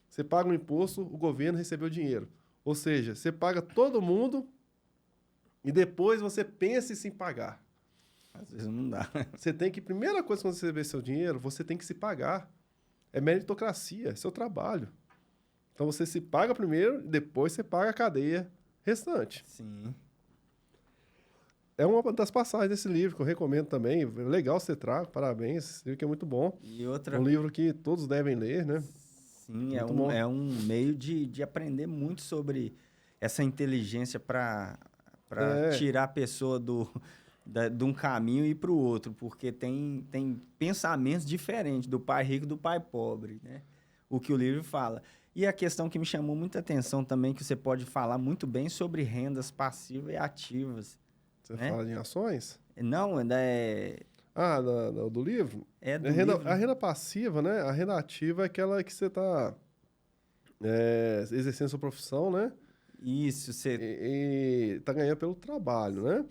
Você paga um imposto, o governo recebeu dinheiro. Ou seja, você paga todo mundo e depois você pensa em se pagar. Às vezes não dá. Você tem que, primeira coisa quando você receber seu dinheiro, você tem que se pagar. É meritocracia, é seu trabalho. Então você se paga primeiro e depois você paga a cadeia restante. Sim. É uma das passagens desse livro que eu recomendo também. Legal você traga, parabéns. Esse livro que é muito bom. E outra... Um livro que todos devem ler, né? Sim, muito é um meio de aprender muito sobre essa inteligência para tirar a pessoa de um caminho e ir para o outro, porque tem pensamentos diferentes do pai rico e do pai pobre, né? O que o livro fala. E a questão que me chamou muita atenção também, que você pode falar muito bem sobre rendas passivas e ativas. Você né? fala em ações? Não, ainda é... Ah, do livro? É do livro. livro. A renda passiva, né? A renda ativa é aquela que você está exercendo sua profissão, né? Isso, você... E está ganhando pelo trabalho, né?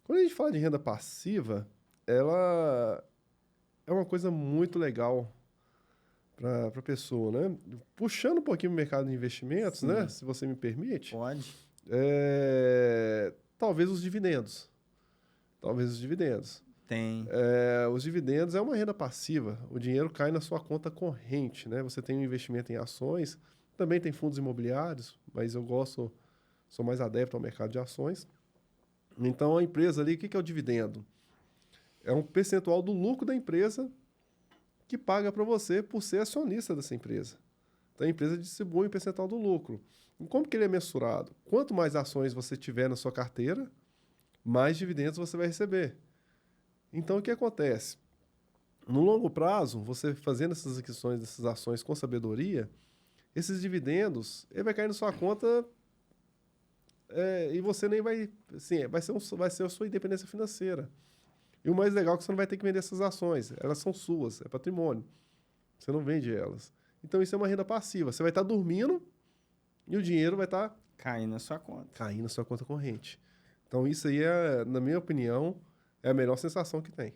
Quando a gente fala de renda passiva, ela é uma coisa muito legal para a pessoa, né? Puxando um pouquinho o mercado de investimentos, Sim. né? Se você me permite. Pode. Talvez os dividendos. Talvez os dividendos. Tem. Os dividendos é uma renda passiva. O dinheiro cai na sua conta corrente, né? Você tem um investimento em ações, também tem fundos imobiliários, mas eu sou mais adepto ao mercado de ações. Então, a empresa ali, o que é o dividendo? É um percentual do lucro da empresa que paga para você por ser acionista dessa empresa. Então, a empresa distribui um percentual do lucro. E como que ele é mensurado? Quanto mais ações você tiver na sua carteira, mais dividendos você vai receber. Então, o que acontece? No longo prazo, você fazendo essas aquisições dessas ações com sabedoria, esses dividendos, ele vai cair na sua conta e você nem vai... Assim, vai ser a sua independência financeira. E o mais legal é que você não vai ter que vender essas ações. Elas são suas, é patrimônio. Você não vende elas. Então, isso é uma renda passiva. Você vai estar dormindo e o dinheiro vai estar... Caindo na sua conta. Caindo na sua conta corrente. Então, isso aí, na minha opinião, é a melhor sensação que tem.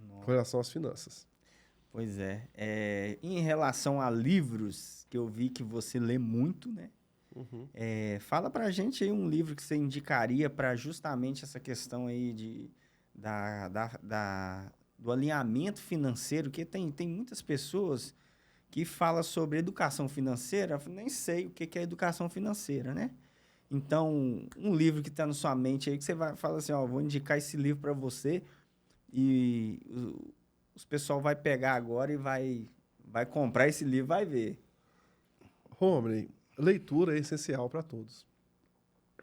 Nossa. Com relação às finanças. Pois é. Em relação a livros, que eu vi que você lê muito, né? Uhum. Fala pra gente aí um livro que você indicaria para justamente essa questão aí do alinhamento financeiro, que tem muitas pessoas que falam sobre educação financeira, eu nem sei o que é educação financeira, né? Então, um livro que está na sua mente aí, que você fala assim, ó, vou indicar esse livro para você e os pessoal vai pegar agora e vai comprar esse livro, vai ver. Romney, leitura é essencial para todos.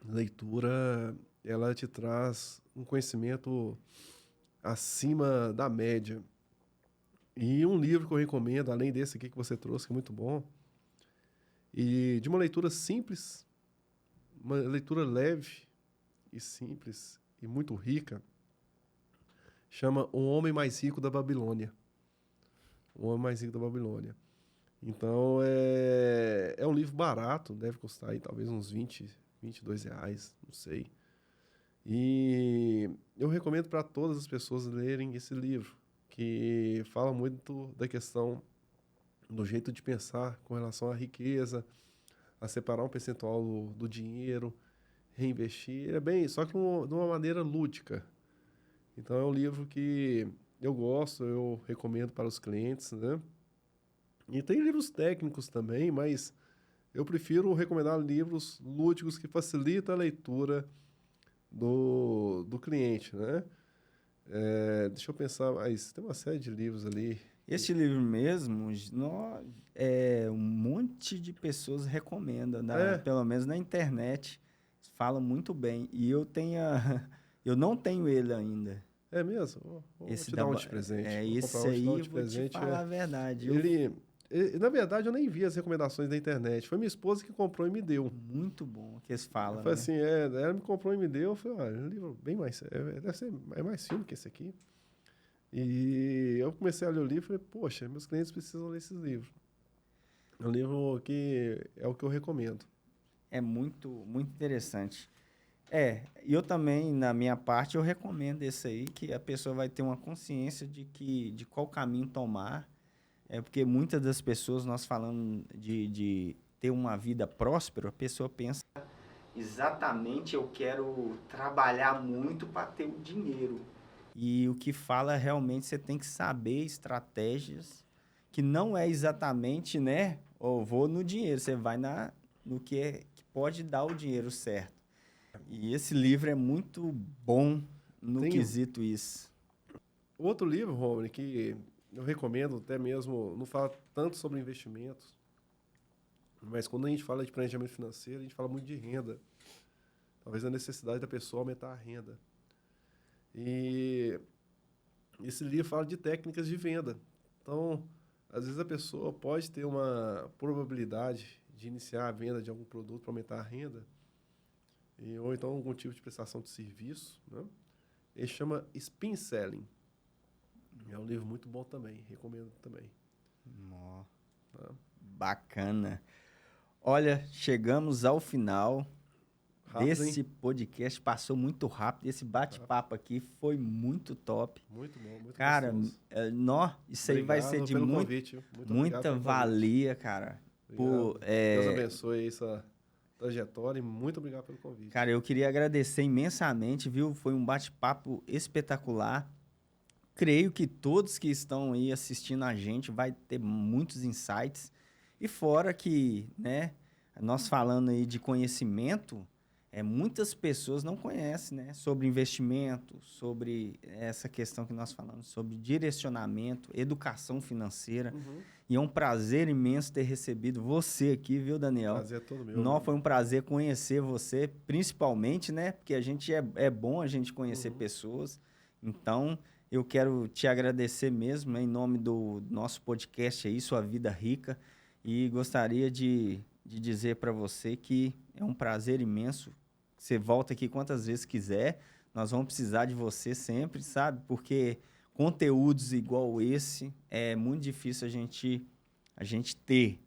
Leitura, ela te traz um conhecimento acima da média. E um livro que eu recomendo, além desse aqui que você trouxe, que é muito bom, e de uma leitura simples, uma leitura leve e simples e muito rica, chama O Homem Mais Rico da Babilônia. O Homem Mais Rico da Babilônia. Então, é um livro barato, deve custar aí talvez uns 20, R$22, não sei. E eu recomendo para todas as pessoas lerem esse livro, que fala muito da questão do jeito de pensar com relação à riqueza, a separar um percentual do dinheiro, reinvestir. Só que de uma maneira lúdica. Então, é um livro que eu gosto, eu recomendo para os clientes, né? E tem livros técnicos também, mas eu prefiro recomendar livros lúdicos que facilitam a leitura do cliente, né? Deixa eu pensar, mas tem uma série de livros ali. Este livro mesmo, um monte de pessoas recomendam, pelo menos na internet, fala muito bem. E eu eu não tenho ele ainda. É mesmo? Vou te dar um de presente. Esse aí eu vou te falar a verdade. Na verdade, eu nem vi as recomendações da internet. Foi minha esposa que comprou e me deu. Muito bom que eles falam, Foi assim, ela me comprou e me deu. Eu falei, olha, um livro bem mais... deve ser mais filme que esse aqui. E eu comecei a ler o livro e falei, poxa, meus clientes precisam ler esses livros. É um livro que é o que eu recomendo. É muito, muito interessante. E eu também, na minha parte, eu recomendo esse aí, que a pessoa vai ter uma consciência de qual caminho tomar. Porque muitas das pessoas, nós falando de ter uma vida próspera, a pessoa pensa, exatamente, eu quero trabalhar muito para ter o dinheiro. E o que fala realmente, você tem que saber estratégias, que não é exatamente, né? Vou no dinheiro, você vai no que pode dar o dinheiro certo. E esse livro é muito bom no quesito isso. Outro livro, Romulo, que eu recomendo até mesmo, não fala tanto sobre investimentos, mas quando a gente fala de planejamento financeiro, a gente fala muito de renda. Talvez a necessidade da pessoa aumentar a renda. E esse livro fala de técnicas de venda. Então, às vezes a pessoa pode ter uma probabilidade de iniciar a venda de algum produto para aumentar a renda, ou então algum tipo de prestação de serviço, né? Ele chama Spin Selling. É um livro muito bom também, recomendo também. Bacana. Olha, chegamos ao final desse podcast. Passou muito rápido. Esse bate-papo aqui foi muito top. Muito bom, muito cara, isso aí vai ser de muita valia, cara. Deus abençoe aí essa trajetória e muito obrigado pelo convite. Cara, eu queria agradecer imensamente, viu? Foi um bate-papo espetacular. Creio que todos que estão aí assistindo a gente vai ter muitos insights. E fora que, né, nós falando aí de conhecimento, muitas pessoas não conhecem, né, sobre investimento, sobre essa questão que nós falamos, sobre direcionamento, educação financeira. E é um prazer imenso ter recebido você aqui, viu, Daniel? Prazer é todo meu. Foi um prazer conhecer você, principalmente, né, porque a gente é bom a gente conhecer pessoas. Então, eu quero te agradecer mesmo, em nome do nosso podcast aí, Sua Vida Rica, e gostaria de dizer para você que é um prazer imenso. Você volta aqui quantas vezes quiser, nós vamos precisar de você sempre, sabe? Porque conteúdos igual esse é muito difícil a gente ter.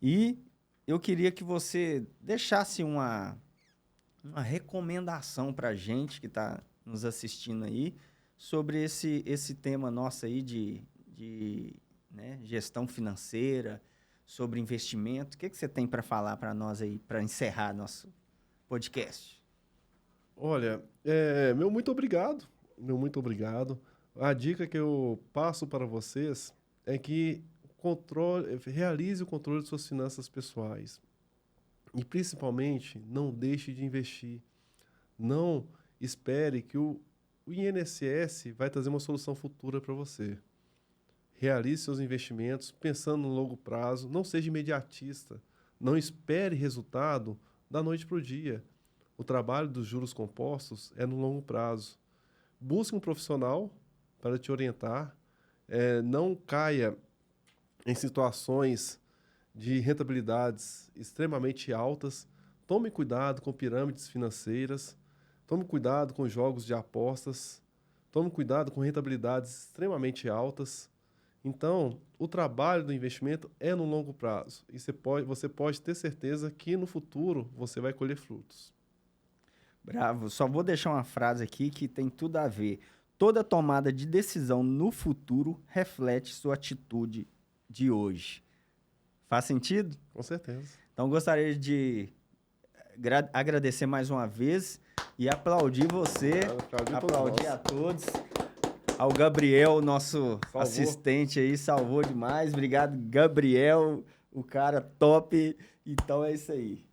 E eu queria que você deixasse uma recomendação para a gente que está nos assistindo aí, sobre esse tema nosso aí de né, gestão financeira, sobre investimento. O que você tem para falar para nós aí, para encerrar nosso podcast? Olha, meu muito obrigado. A dica que eu passo para vocês é que realize o controle de suas finanças pessoais. E, principalmente, não deixe de investir. Não espere que o INSS vai trazer uma solução futura para você. Realize seus investimentos pensando no longo prazo. Não seja imediatista. Não espere resultado da noite para o dia. O trabalho dos juros compostos é no longo prazo. Busque um profissional para te orientar. Não caia em situações de rentabilidades extremamente altas. Tome cuidado com pirâmides financeiras. Tome cuidado com jogos de apostas. Tome cuidado com rentabilidades extremamente altas. Então, o trabalho do investimento é no longo prazo. E você pode ter certeza que no futuro você vai colher frutos. Bravo. Só vou deixar uma frase aqui que tem tudo a ver. Toda tomada de decisão no futuro reflete sua atitude de hoje. Faz sentido? Com certeza. Então, gostaria de agradecer mais uma vez e aplaudir você, aplaudir a todos. Ao Gabriel, nosso assistente aí, salvou demais. Obrigado, Gabriel, o cara top. Então é isso aí.